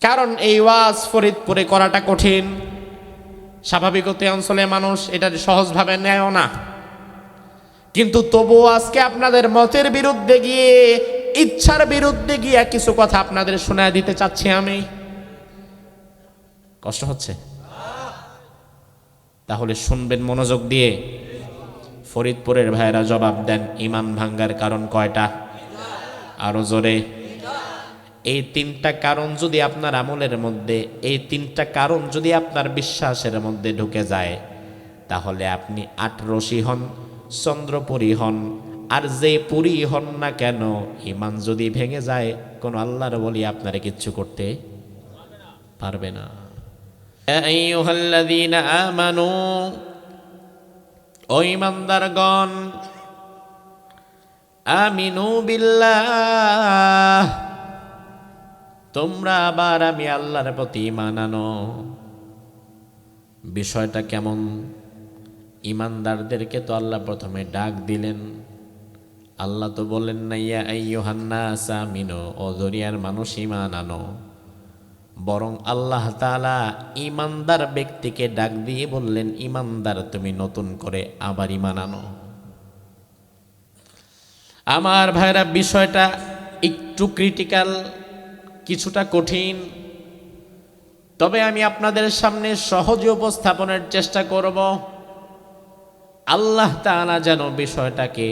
কারণ এই ওয়াজ ফরিদপুরে করাটা কঠিন। স্বাভাবিকত অঞ্চলে মানুষ এটা সহজভাবে নেয়ও না, কিন্তু তবুও আজকে আপনাদের মতের বিরুদ্ধে গিয়ে, ইচ্ছার বিরুদ্ধে গিয়ে কিছু কথা আপনাদের শোনায় দিতে চাচ্ছি আমি। কষ্ট হচ্ছে? তাহলে শুনবেন মনোযোগ দিয়ে। ফরিদপুরের ভাইরা জবাব দেন, ইমান ভাঙ্গার কারণ কয়টা? আরো জোরে। এই তিনটা কারণ যদি আপনার আমলের মধ্যে, এই তিনটা কারণ যদি আপনার বিশ্বাসের মধ্যে ঢুকে যায়, তাহলে আপনি আটরশি হন, চন্দ্রপুরী হন, আর যে পুরী হন না কেন, ইমান যদি ভেঙে যায়, কোন আল্লাহর বলি আপনারে কিচ্ছু করতে পারবে না। ইয়া আইয়ুহাল্লাযীনা আমানু, ও ঈমানদারগণ, আমিনু বিল্লাহ, তোমরা আবার আমি আল্লাহর প্রতি ঈমান আনো। বিষয়টা কেমন? ঈমানদারদেরকে তো আল্লাহ প্রথমে ডাক দিলেন। আল্লাহ তো বললেন না ইয়া আইয়ুহান নাস আমিনু, ও দুনিয়ার মানুষ ঈমান আনো। বরং আল্লাহ তাআলা ঈমানদার ব্যক্তিকে ডাক দিয়ে বললেন, ঈমানদার তুমি নতুন করে আবার ঈমান আনো। আমার ভাইরা, বিষয়টা একটু ক্রিটিক্যাল, কিছুটা কঠিন, তবে আমি আপনাদের সামনে সহজে উপস্থাপনের চেষ্টা করব। আল্লাহ তাআলা যেন বিষয়টাকে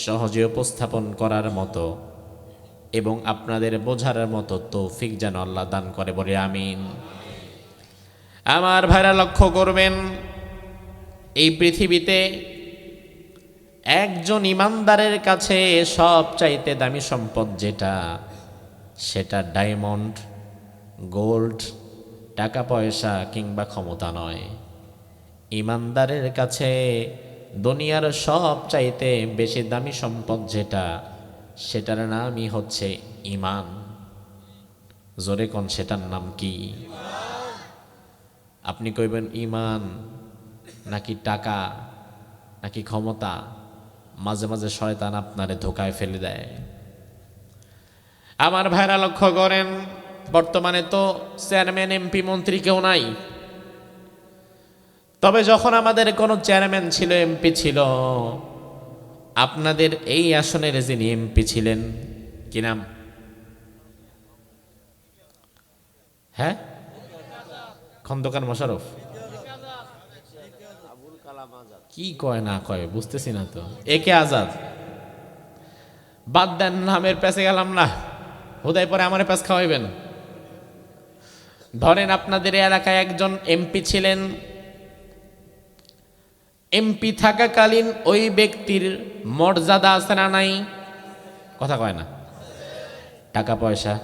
সহজে উপস্থাপন করার মতো এবং আপনাদের বোঝার মতো তৌফিক যেন আল্লাহ দান করে, বলে আমিন। আমার ভাইরা লক্ষ্য করবেন, এই পৃথিবীতে একজন ঈমানদারের কাছে সবচাইতে দামি সম্পদ যেটা, সেটা ডায়মন্ড, গোল্ড, টাকা পয়সা কিংবা ক্ষমতা নয়। ঈমানদারের কাছে দুনিয়ার সবচাইতে বেশি দামি সম্পদ যেটা, সেটার নামই হচ্ছে ঈমান। জোরে কোন, সেটার নাম কি? আপনি কইবেন ঈমান নাকি টাকা নাকি ক্ষমতা? মাঝে মাঝে শয়তান আপনারে ধোকায় ফেলে দেয়। আমার ভাইরা লক্ষ্য করেন, বর্তমানে তো চেয়ারম্যান, এমপি, মন্ত্রী কেউ নাই। তবে যখন আমাদের কোনো চেয়ারম্যান ছিল, এমপি ছিল, আপনাদের এই আসনের যিনি এমপি ছিলেন, কি নাম? হ্যাঁ, খন্দকার মোশাররফ। কি কয় না কয় বুঝতেছি না তো। একে আজাদ। বাদ দেন, নামের পেছে গেলাম না, হুদাই পরে আমার পেছ খাওয়াইবেন। ধরেন আপনাদের এলাকায় একজন এমপি ছিলেন। এমপি থাকাকালীন ওই ব্যক্তির মর্যাদা আছে না নাই? কথা কয় না। টাকা পয়সা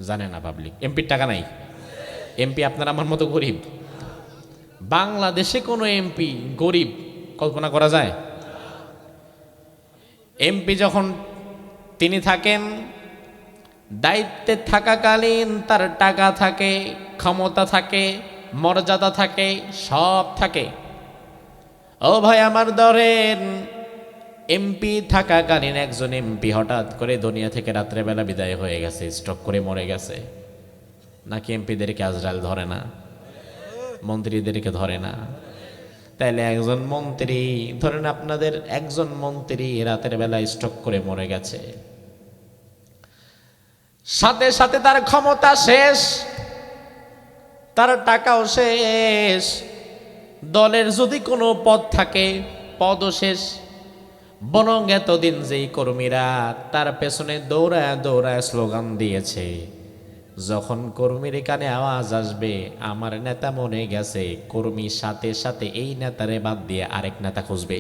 জানে না পাবলিক। এমপির টাকা নাই। এমপি আপনার আমার মতো গরিব। বাংলাদেশে কোনো এমপি গরিব কল্পনা করা যায়? এমপি যখন তিনি থাকেন, দায়িত্বে থাকাকালীন তার টাকা থাকে, ক্ষমতা থাকে, মর্যাদা থাকে, সব থাকে। ও ভাই আমার, ধরেন এমপি থাকাকালীন একজন এমপি হঠাৎ করে দুনিয়া থেকে রাত্রেবেলা বিদায় হয়ে গেছে, স্ট্রোক করে মরে গেছে। নাকি এমপিদেরকে আজরাইল ধরে না? মন্ত্রীদেরকে ধরে না? তাইলে একজন মন্ত্রী, ধরেন আপনাদের একজন মন্ত্রী রাতের বেলা স্ট্রোক করে মরে গেছে, সাথে সাথে তার ক্ষমতা শেষ, তার টাকাও শেষ, দলের যদি কোনো পদ থাকে পদও শেষ। বরং এতদিন যেই কর্মীরা তার পেছনে দৌড়ায় দৌড়ায় স্লোগান দিয়েছে, যখন কর্মীর কানে আওয়াজ আসবে আমার নেতা মরে গেছে, কর্মী সাথে সাথে এই নেতারে বাদ দিয়ে আরেক নেতা খুঁজবে।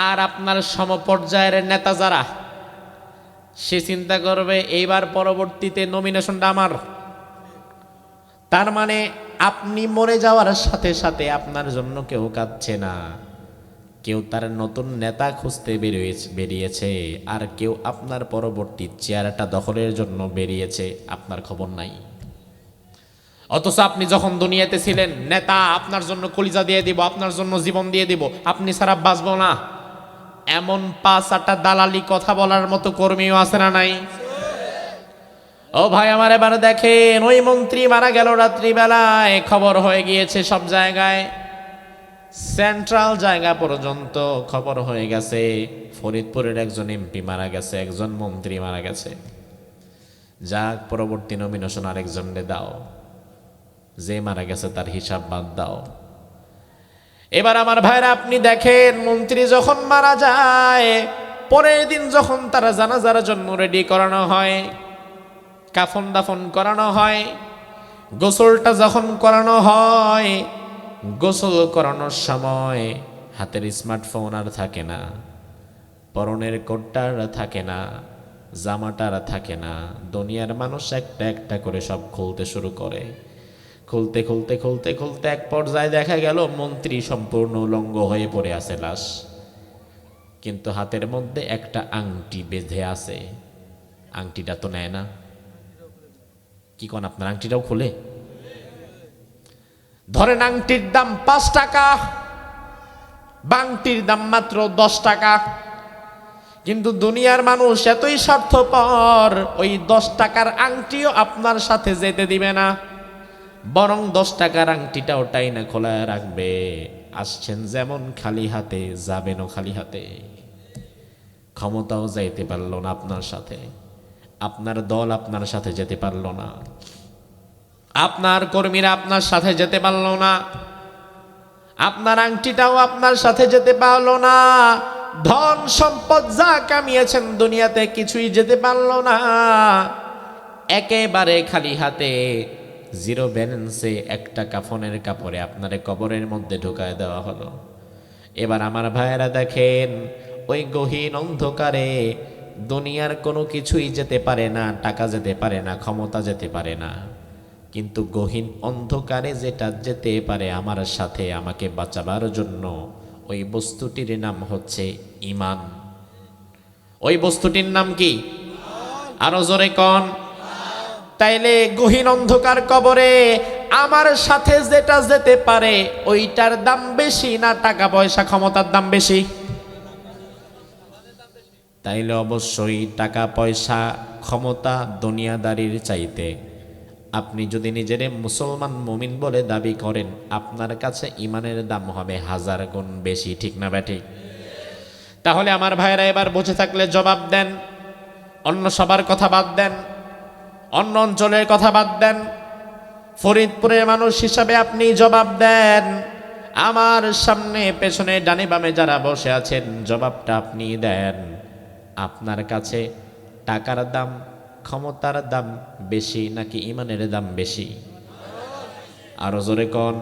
আর আপনার সমপর্যায়ের নেতা যারা, সে চিন্তা করবে এইবার পরবর্তীতে নমিনেশনটা আমার। তার মানে আপনি মরে যাওয়ার সাথে সাথে আপনার জন্য কেউ কাঁদছে না, কেউ তার নতুন নেতা খুঁজতে বেরিয়েছে, আর কেউ আপনার পরবর্তী চেয়ারটা দখলের জন্য বেরিয়েছে, আপনার খবর নাই। অথচ আপনি যখন দুনিয়াতে ছিলেন, নেতা আপনার জন্য কলিজা দিয়ে দিব, আপনার জন্য জীবন দিয়ে দিব, আপনি ছাড়া বাঁচবো না, এমন 5-8টা দালালি কথা বলার মতো কর্মীও আছে না নাই? ও ভাই আমার, এবার দেখেন ওই মন্ত্রী মারা গেল রাত্রিবেলায়, খবর হয়ে গিয়েছে সব জায়গায়, সেন্ট্রাল জায়গা পর্যন্ত খবর হয়ে গেছে ফরিদপুরের একজন এমপি মারা গেছে, একজন মন্ত্রী মারা গেছে। যাক, পরবর্তী নমিনেশন আরেকজনকে দাও, যে মারা গেছে তার হিসাব বাদ দাও। এবার আমার ভাইরা আপনি দেখেন, মন্ত্রী যখন মারা যায়, পরের দিন যখন তারা জানাজার জন্য রেডি করানো হয়, কাফন দাফন করানো হয়, গোসলটা যখন করানো হয়, গোসল করানোর সময় হাতের স্মার্টফোন আর থাকে না, পরনের কোটটার থাকে না, জামাটার থাকে না। দুনিয়ার মানুষ একটা একটা করে সব খুলতে শুরু করে। খুলতে খুলতে খুলতে খুলতে এক পর্যায়ে দেখা গেল মন্ত্রী সম্পূর্ণ উলঙ্গ হয়ে পড়ে আছে লাশ, কিন্তু হাতের মধ্যে একটা আংটি বেঁধে আছে। আংটিটা তো নেয় না। কি কোন আপনার আংটিটাও খুলে? ধরেন আংটির দাম 5 টাকা, বাংটির দাম মাত্র 10 টাকা, কিন্তু দুনিয়ার মানুষ এতই স্বার্থপর, ওই 10 টাকার আংটিও আপনার সাথে যেতে দিবে না, বরং 10 টাকার আংটিটা ওটাই না খোলা রাখবে। আসছেন যেমন খালি হাতে, যাবেনও খালি হাতে। ক্ষমতাও যাইতে পারলো না আপনার সাথে, আপনার দল আপনার সাথে যেতে পারলো না, আপনার কর্মীরা আপনার সাথে যেতে পারলো না, আপনার আংটিটাও আপনার সাথে যেতে পারলো না, ধন সম্পদ যা কামিয়েছেন দুনিয়াতে কিছুই যেতে পারলো না। একেবারে খালি হাতে, জিরো ব্যালেন্সে একটা কাফনের কাপড়ে আপনারে কবরের মধ্যে ঢুকায় দেওয়া হলো। এবার আমার ভাইয়েরা দেখেন, ওই গহীন অন্ধকারে দুনিয়ার কোনো কিছুই যেতে পারে না, টাকা যেতে পারে না, ক্ষমতা যেতে পারে না, কিন্তু গহীন অন্ধকারে যেটা যেতে পারে আমার সাথে আমাকে বাঁচাবার জন্য, ওই বস্তুটির নাম হচ্ছে ঈমান। ওই বস্তুটির নাম কি? আরো জোরে কোন। তাইলে গহীন অন্ধকার কবরে আমার সাথে যেটা যেতে পারে, ওইটার দাম বেশি না টাকা পয়সা ক্ষমতার দাম বেশি? তাইলে অবশ্যই টাকা পয়সা ক্ষমতা দুনিয়াদারির চাইতে আপনি যদি নিজের মুসলমান মুমিন বলে দাবি করেন, আপনার কাছে ঈমানের দাম হবে 1000 গুণ বেশি। ঠিক না ব্যাঠিক? তাহলে আমার ভাইরা এবার বুঝে থাকলে জবাব দেন। অন্য সবার কথা বাদ দেন, অন্য অঞ্চলের কথা বাদ দেন, ফরিদপুরের মানুষ হিসাবে আপনি জবাব দেন। আমার সামনে পেছনে ডানে বামে যারা বসে আছেন, জবাবটা আপনি দেন। আপনার কাছে টাকার দাম ক্ষমতার দাম বেশি নাকি ঈমানের দাম বেশি? আরো জোরে কোন।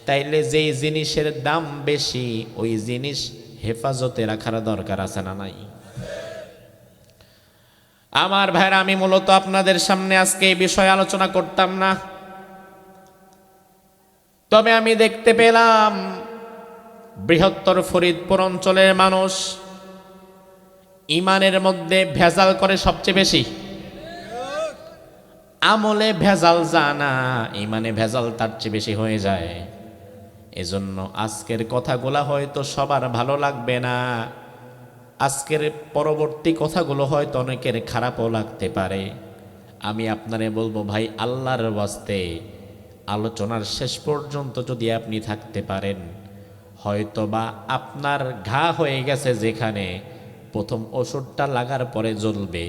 তাইলে যেই জিনিসের দাম বেশি, ওই জিনিস হেফাজতে রাখার দরকার আছে না নাই? আমার ভাইরা, আমি মূলত আপনাদের সামনে আজকে এই বিষয়ে আলোচনা করতাম না, তবে আমি দেখতে পেলাম বৃহত্তর ফরিদপুর অঞ্চলের মানুষ ঈমানের মধ্যে ভেজাল করে সবচেয়ে বেশি। আমলে ভেজাল জানা, ঈমানে ভেজাল তার চেয়ে বেশি হয়ে যায়। এজন্য আজকের কথাগুলা হয়তো সবার ভালো লাগবে না, আজকের পরবর্তী কথাগুলো হয়তো অনেকের খারাপও লাগতে পারে। আমি আপনারে বলবো ভাই, আল্লাহর ওয়াস্তে আলোচনার শেষ পর্যন্ত যদি আপনি থাকতে পারেন, হয়তোবা আপনার ঘা হয়ে গেছে যেখানে, প্রথম ওষুধটা লাগার পরে জ্বলবে,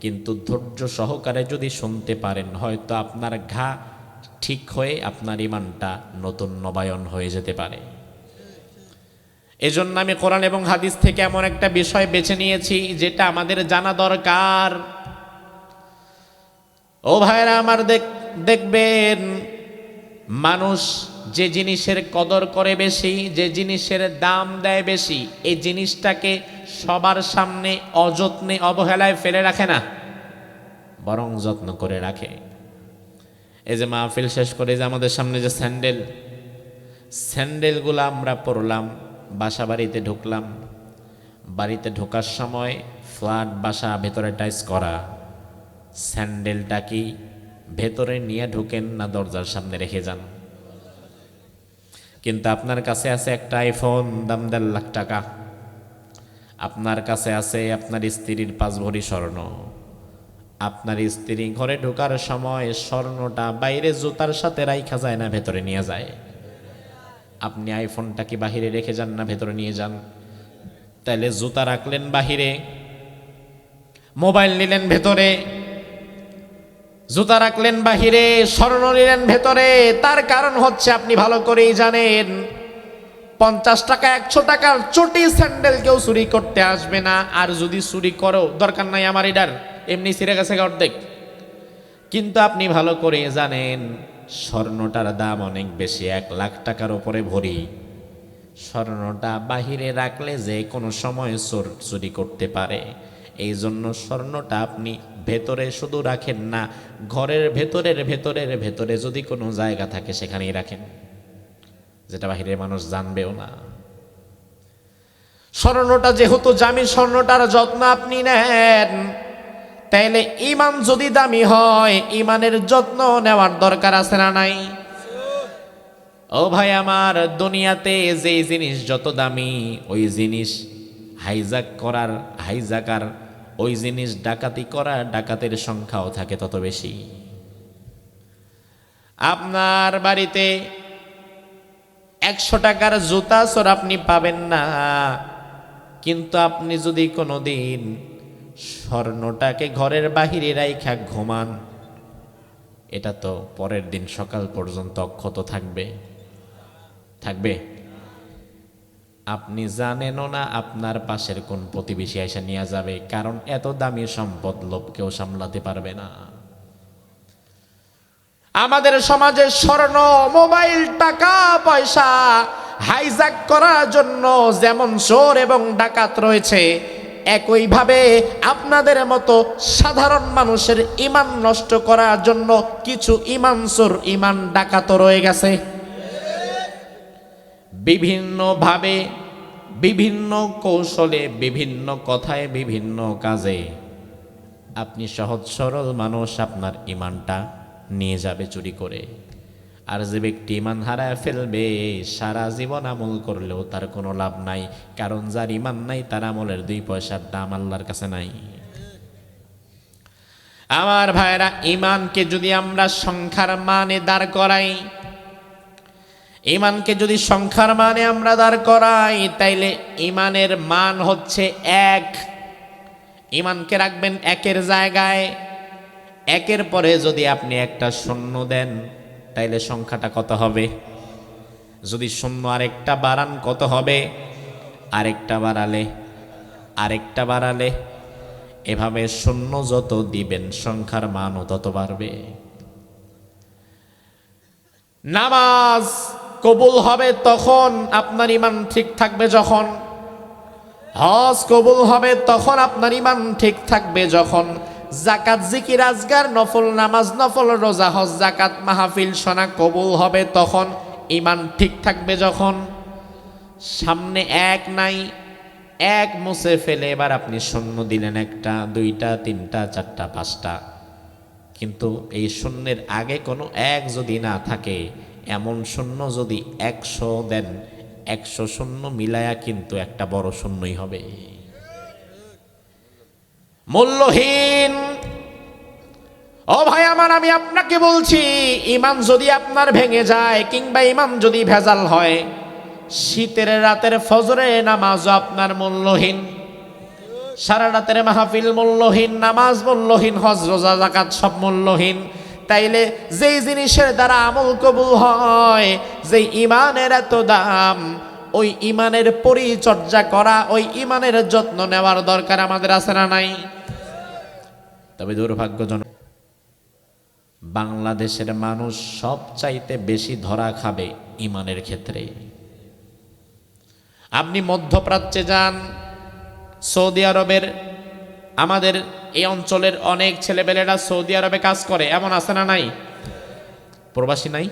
কিন্তু ধৈর্য সহকারে যদি শুনতে পারেন, হয়তো আপনার ঘা ঠিক হয়ে আপনার ঈমানটা নতুন নবায়ন হয়ে যেতে পারে। এজন্য আমি কোরআন এবং হাদিস থেকে এমন একটা বিষয় বেছে নিয়েছি যেটা আমাদের জানা দরকার। ও ভাইরা আমার, দেখবেন মানুষ যে জিনিসের কদর করে বেশি, যে জিনিসের দাম দেয় বেশি, এই জিনিসটাকে সবার সামনে অযত্নে অবহেলায় ফেলে রাখে না, বরং যত্ন করে রাখে। এই যে মাহফিল শেষ করে যে আমাদের সামনে যে স্যান্ডেলগুলো আমরা পরলাম, বাসা বাড়িতে ঢুকলাম, বাড়িতে ঢোকার সময় ফ্ল্যাট বাসা, ভেতরে টাইস করা, স্যান্ডেলটা কি ভেতরে নিয়ে ঢুকেন না দরজার সামনে রেখে যান? কিন্তু আপনার কাছে আছে একটা আইফোন, দাম 1.5 লাখ টাকা, আপনার কাছে আছে আপনার স্ত্রীর 5 ভরি স্বর্ণ, আপনার স্ত্রী ঘরে ঢোকার সময় স্বর্ণটা বাইরে জুতার সাথে রাইখা যায় না ভেতরে নিয়ে যায়? আপনি আইফোনটা কি বাহিরে রেখে যান না ভেতরে নিয়ে যান? তাইলে জুতা রাখলেন বাহিরে, মোবাইল নিলেন ভেতরে, জুতা রাখলেন বাহিরে, স্বর্ণ নিলেন ভেতরে। তার কারণ হচ্ছে আপনি ভালো করেই জানেন 50 টাকা 100 টাকার চটি স্যান্ডেল কেউ চুরি করতে আসবে না। আর যদি চুরি করো দরকার নাই আমার এটার, এমনি ছিঁড়ে গেছে অর্ধেক। কিন্তু আপনি ভালো করে জানেন স্বর্ণটার দাম অনেক বেশি, 1 লাখ টাকার উপরে ভরি। স্বর্ণটা বাহিরে রাখলে যে কোনো সময় চোর চুরি করতে পারে। এই জন্য স্বর্ণটা আপনি ভেতরে শুধু রাখেন না, ঘরের ভেতরের ভেতরের ভেতরে যদি কোনো জায়গা থাকে সেখানেই রাখেন, যেটা বাহিরে মানুষ জানবেও না। স্বর্ণটা যেহেতু দামি, স্বর্ণটার যত্ন আপনি নেন, তাইলে ইমান যদি দামি হয় ইমানের যত্ন নেওয়ার দরকার আছে না নাই? ও ভাই আমার, দুনিয়াতে যে জিনিস যত দামি ওই জিনিস হাইজাক করার হাইজাকার, ওই জিনিস ডাকাতি করা ডাকাতের সংখ্যাও থাকে তত বেশি। আপনার বাড়িতে 100 টাকার জুতা চোর আপনি পাবেন না, কিন্তু আপনি যদি কোনোদিন স্বর্ণটাকে ঘরের বাহিরে রাইখা ঘুমান, এটা তো পরের দিন সকাল পর্যন্ত অক্ষত থাকবে। থাকবে? আপনি জানেনও না আপনার পাশের কোন প্রতিবেশী এসে নিয়ে যাবে, কারণ এত দামি সম্পদ লোভ কেউ সামলাতে পারবে না। আমাদের সমাজে স্বর্ণ, মোবাইল, টাকা পয়সা হাইজ্যাক করার জন্য যেমন চোর এবং ডাকাত রয়েছে, একইভাবে আপনাদের মতো সাধারণ মানুষের ইমান নষ্ট করার জন্য কিছু ইমান চোর, ইমান ডাকাতও রয়ে গেছে। বিভিন্নভাবে, বিভিন্ন কৌশলে, বিভিন্ন কথায়, বিভিন্ন কাজে আপনি সহজ সরল মানুষ, আপনার ইমানটা নিয়ে যাবে চুরি করে। আর যে ব্যক্তি ইমান হারায় ফেলবে, সারা জীবন আমল করলেও তার কোনো লাভ নাই, কারণ যার ইমান নাই তার আমলের 2 পয়সার দাম আল্লাহর কাছে নাই। আমার ভাইরা, ইমানকে যদি আমরা সংখ্যার মানে দাঁড় করাই, ইমানকে যদি সংখ্যার মানে আমরা দাঁড় করাই, তাইলে ইমানের মান হচ্ছে 1। ইমানকে রাখবেন 1-এর জায়গায়। 1-এর পরে যদি আপনি একটা শূন্য দেন, তাইলে সংখ্যাটা কত হবে? যদি শূন্য আরেকটা বাড়ান কত হবে? আরেকটা বাড়ালে, আরেকটা বাড়ালে, এভাবে শূন্য যত দিবেন সংখ্যার মানও তত বাড়বে। নামাজ কবুল হবে তখন আপনার ইমান ঠিক থাকবে যখন, হজ কবুল হবে তখন আপনার ইমান ঠিক থাকবে যখন, জাকাত, জিকির, আজগার, নফল নামাজ, নফল রোজা, হজ, জাকাত, মাহফিল শোনা কবুল হবে তখন, ইমান ঠিক থাকবে যখন। সামনে 1 নাই, 1 মুছে ফেলে এবার আপনি শূন্য দিলেন 1টা, 2টা, 3টা, 4টা, 5টা, কিন্তু এই শূন্যের আগে কোনো 1 যদি না থাকে, এমন শূন্য যদি 100 দেন, 100 শূন্য মিলায়া কিন্তু একটা বড় শূন্যই হবে, মূল্যহীন। ও ভাই আমার, আমি আপনাকে বলছি, ইমান যদি আপনার ভেঙে যায় কিংবা ইমান যদি ভেজাল হয়, শীতের রাতের ফজরে নামাজও আপনার মূল্যহীন, সারা রাতের মাহফিল মূল্যহীন, নামাজ মূল্যহীন, হজ, রোজা, যাকাত সব মূল্যহীন। তাইলে যেই জিনিসের দ্বারা আমল কবুল হয়, যেই ইমানের এত দাম, ওই ইমানের পরিচর্যা করা, ওই ইমানের যত্ন নেওয়ার দরকার আমাদের আছে না নাই? তবে দুর্ভাগ্যজনক, বাংলাদেশের মানুষ সবচাইতে বেশি ধরা খাবে ইমানের ক্ষেত্রে। আপনি মধ্যপ্রাচ্যে যান, সৌদি আরবের, আমাদের এই অঞ্চলের অনেক ছেলেপেলেরা সৌদি আরবে কাজ করে, এমন আছে না নাই? প্রবাসী নাই?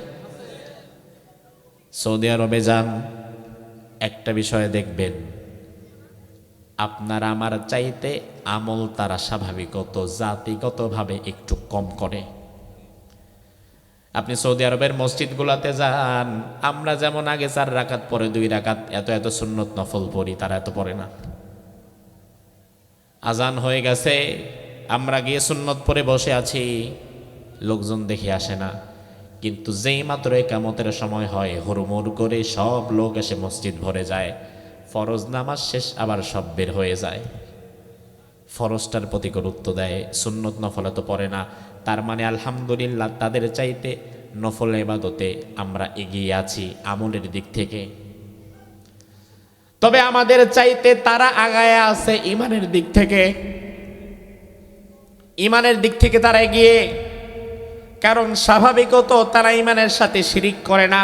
সৌদি আরবে যান, একটা বিষয় দেখবেন, আপনার আমার চাইতে আমল তারা স্বাভাবিকত জাতিগতভাবে একটু কম করে। আপনি সৌদি আরবের মসজিদগুলোতে যান, আমরা যেমন আগে 4 রাকাত পরে 2 রাকাত এত এত সুন্নত নফল পড়ি, তারা এত পড়ে না। আজান হয়ে গেছে, আমরা গিয়ে সুন্নত পরে বসে আছি, লোকজন দেখে আসে না, কিন্তু যেই মাত্র একামতের সময় হয় হুড়মুড় করে সব লোক এসে মসজিদ ভরে যায়। ফরজ নামাজ শেষ আবার সব বের হয়ে যায়। ফরজটার প্রতি গুরুত্ব দেয়, সুন্নত নফলে তো পড়ে না। তার মানে আলহামদুলিল্লাহ তাদের চাইতে নফল ইবাদতে আমরা এগিয়ে আছি আমলের দিক থেকে। তবে আমাদের চাইতে তারা আগায় আছে ইমানের দিক থেকে। ইমানের দিক থেকে তারা এগিয়ে, কারণ স্বাভাবিকত তারা ইমানের সাথে শিরিক করে না,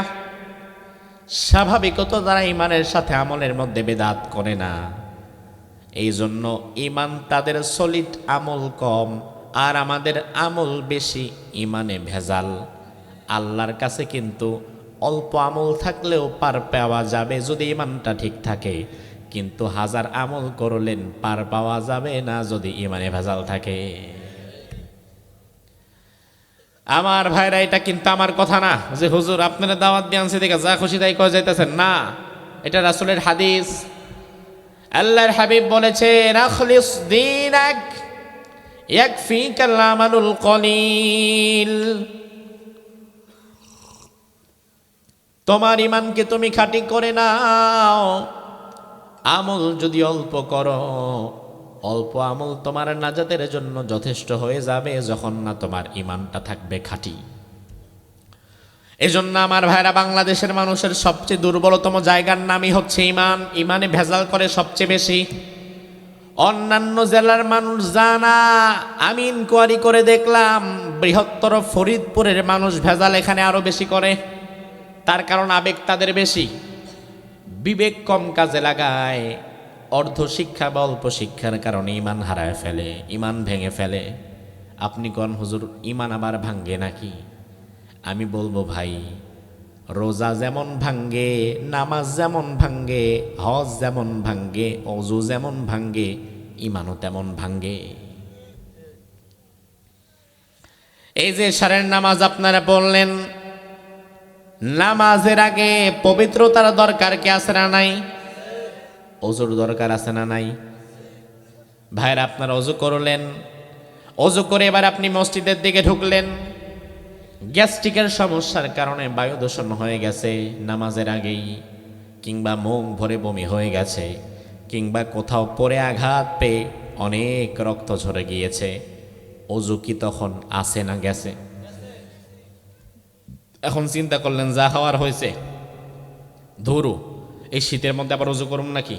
স্বাভাবিকত তারা ইমানের সাথে আমলের মধ্যে বেদাত করে না। এই জন্য ইমান তাদের সলিড, আমল কম, আর আমাদের আমল বেশি, ইমানে ভেজাল। আল্লাহর কাছে কিন্তু অল্প আমল থাকলেও পার পাওয়া যাবে যদি ইমানটা ঠিক থাকে, কিন্তু হাজার আমল করলেন পার পাওয়া যাবে না যদি ইমানে ভেজাল থাকে। আমার ভাইরা, এটা কিন্তু আমার কথা না যে হুজুর আপনারা দাওয়াত দিয়ে আনছে দেখে যা খুশি তাই কয়ে যাইতেছেন, না, এটা রাসূলের হাদিস। আল্লাহর হাবিব বলেছেন, আখলিস দীনাক ইয়াকফিকাল আমালুল কলিল। তোমার ইমানকে তুমি খাঁটি করে নাও, আমল যদি অল্প করো, অল্প আমল তোমার নাজাতের জন্য যথেষ্ট হয়ে যাবে যখন না তোমার ইমানটা থাকবে খাঁটি। এজন্য আমার ভাইরা, বাংলাদেশের মানুষের সবচেয়ে দুর্বলতম জায়গার নামই হচ্ছে ইমান। ইমানে ভেজাল করে সবচেয়ে বেশি। অন্যান্য জেলার মানুষ জানা, আমি ইনকোয়ারি করে দেখলাম বৃহত্তর ফরিদপুরের মানুষ ভেজাল এখানে আরো বেশি করে। তার কারণ আবেগ তাদের বেশি, বিবেক কম কাজে লাগায়। অর্ধ শিক্ষা বা অল্প শিক্ষার কারণে ইমান হারায় ফেলে, ইমান ভেঙে ফেলে। আপনি কোন হুজুর ইমান আবার ভাঙ্গে নাকি? আমি বলবো ভাই, রোজা যেমন ভাঙ্গে, নামাজ যেমন ভাঙ্গে, হজ যেমন ভাঙ্গে, ওযু যেমন ভাঙ্গে, ইমানও তেমন ভাঙ্গে। এই যে সারের নামাজ আপনারা পড়লেন, নামাজের আগে পবিত্রতার দরকার কি আছে না নাই? ওযুর দরকার আছে না নাই? ভাইরা, আপনারা ওযু করলেন, ওযু করে এবার আপনি মসজিদের দিকে ঢুকলেন। গ্যাস্ট্রিকের সমস্যার কারণে বায়ু দূষণ হয়ে গেছে নামাজের আগেই, কিংবা মুখ ভরে বমি হয়ে গেছে, কিংবা কোথাও পড়ে আঘাত পেয়ে অনেক রক্ত ঝরে গিয়েছে। ওযু কি তখন আছে না গেছে? এখন চিন্তা করলেন যা হওয়ার হয়েছে, ধরু এই শীতের মধ্যে আবার ওযু করুন নাকি?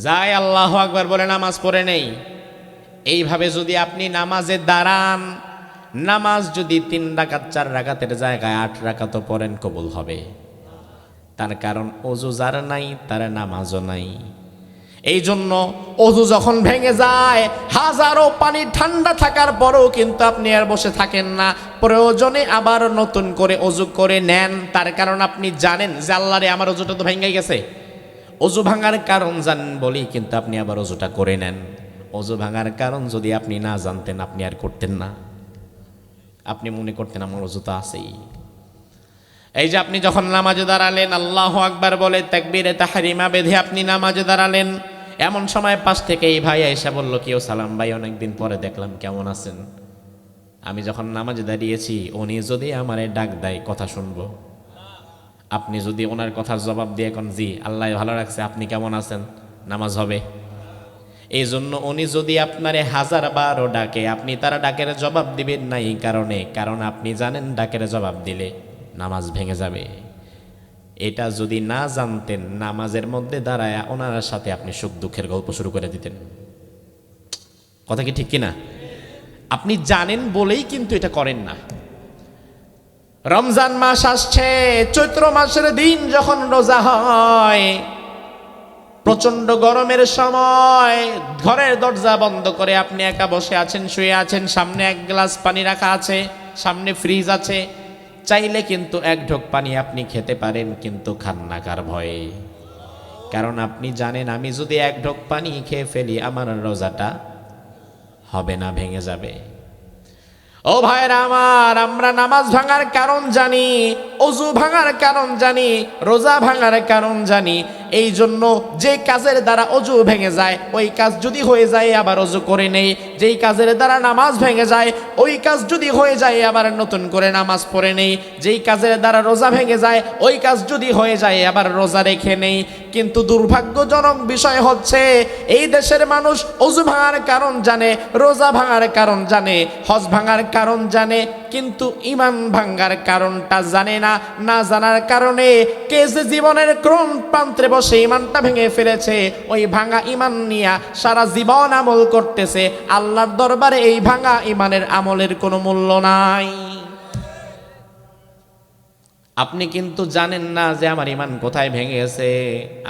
যাই আল্লাহু আকবার বলে নামাজ পড়ে নেই। এইভাবে যদি আপনি নামাজে দাঁড়ান, নামাজ যদি 3 রাকাত 4 রাকাতের জায়গায় 8 রাকাতও পড়েন, কবুল হবে। তার কারণ ওযু যার নাই তার নামাজও নাই। এই জন্য ওযু যখন ভেঙে যায়, হাজারো পানি ঠান্ডা থাকার পরেও কিন্তু আপনি আর বসে থাকেন না, প্রয়োজনে আবার নতুন করে ওযু করে নেন। তার কারণ আপনি জানেন যে আল্লাহ রে, আমার ওযুটা তো ভেঙে গেছে। ওযু ভাঙার কারণ জানেন বলেই কিন্তু আপনি আবার ওযুটা করে নেন। ওযু ভাঙার কারণ যদি আপনি না জানতেন, আপনি আর করতেন না। আপনি মনে করতেন আমার ওযু তো আছেই। এই যে আপনি যখন নামাজে দাঁড়ালেন, আল্লাহু আকবার বলে তাকবীরে তাহরিমা বেঁধে আপনি নামাজে দাঁড়ালেন, এমন সময় পাশ থেকে এই ভাই এসে বলল, কেউ সালাম ভাই, অনেকদিন পরে দেখলাম, কেমন আছেন? আমি যখন নামাজে দাঁড়িয়েছি, উনি যদি আমারে ডাক দেয় কথা শুনবো। আপনি যদি ওনার কথার জবাব দিয়ে এখন জি আল্লাহ ভালো রাখছে, আপনি কেমন আছেন, নামাজ হবে? এই জন্য উনি যদি আপনারে 1000 বারও ডাকে, আপনি তার ডাকের জবাব দিবেন না। এই কারণ আপনি জানেন ডাকের জবাব দিলে নামাজ ভেঙে যাবে। এটা যদি না জানতেন, নামাজের মধ্যে দাঁড়ায় ওনার সাথে আপনি সুখ দুঃখের গল্প শুরু করে দিতেন। কথা কি ঠিক কিনা? আপনি জানেন বলেই কিন্তু এটা করেন না। রমজান মাস আসছে, চৈত্র মাসের দিন যখন রোজা হয়, প্রচন্ড গরমের সময় ঘরের দরজা বন্ধ করে আপনি একা বসে আছেন, শুয়ে আছেন, সামনে 1 গ্লাস পানি রাখা আছে, সামনে ফ্রিজ আছে, চাইলে কিন্তু 1 ঢোক পানি আপনি খেতে পারেন, কিন্তু খান না কার ভয়ে? কারণ আপনি জানেন আমি যদি 1 ঢোক পানি খেয়ে ফেলি, আমার রোজাটা হবে না, ভেঙে যাবে। ও ভাইরা আমার, আমরা নামাজ ভাঙার কারণ জানি, অজু ভাঙার কারণ জানি, রোজা ভাঙার কারণ জানি। এই জন্য যে কাজের দ্বারা অজু ভেঙে যায় ওই কাজ যদি হয়ে যায় আবার অজু করে নেই, যেই কাজের দ্বারা নামাজ ভেঙে যায় ওই কাজ যদি হয়ে যায় আবার নতুন করে নামাজ পড়ে নেই, যেই কাজের দ্বারা রোজা ভেঙে যায় ওই কাজ যদি হয়ে যায় আবার রোজা রেখে নেই। কিন্তু দুর্ভাগ্যজনক বিষয় হচ্ছে এই দেশের মানুষ অজু ভাঙার কারণ জানে, রোজা ভাঙার কারণ জানে, হজ ভাঙার কারণ জানে, কিন্তু ঈমান ভাঙার কারণটা জানে না। না জানার কারণে কে যে জীবনের কোন প্রান্তে বসে ঈমানটা ভেঙে ফেলেছে, ওই ভাঙা ঈমান নিয়ে সারা জীবন আমল করতেছে। আল্লাহর দরবারে এই ভাঙা ঈমানের আমলের কোনো মূল্য নাই। আপনি কিন্তু জানেন না যে আমার ঈমান কোথায় ভেঙে গেছে।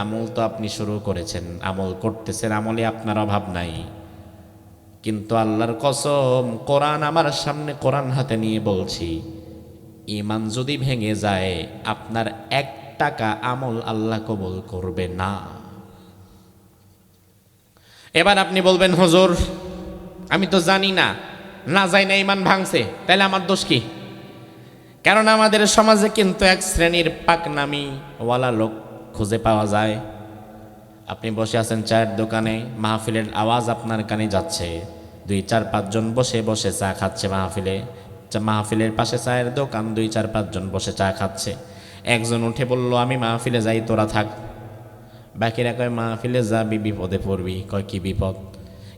আমল তো আপনি শুরু করেছেন, আমল করতেছেন, আমলে আপনার অভাব নাই। কিন্তু আল্লাহর কসম, কোরআন আমার সামনে, কোরআন হাতে নিয়ে বলছি, ঈমান যদি ভেঙে যায় আপনার 1 টাকা আমল আল্লাহ কবুল করবে না। এবার আপনি বলবেন হুজুর আমি তো জানি না, না যাই না ঈমান ভাঙছে, তাহলে আমার দোষ কি? কারণ আমাদের সমাজে কিন্তু এক শ্রেণীর পাকনামি ওয়ালা লোক খুঁজে পাওয়া যায়। আপনি বসে আছেন চায়ের দোকানে, মাহফিলের আওয়াজ আপনার কানে যাচ্ছে, 2-4-5 জন বসে বসে চা খাচ্ছে মাহফিলে, মাহফিলের পাশে চায়ের দোকান, 2-4-5 জন বসে চা খাচ্ছে। একজন উঠে বলল আমি মাহফিলে যাই, তোরা থাক। বাকিরা কয় মাহফিলে যাবি বিপদে পড়বি। কয় কি বিপদ?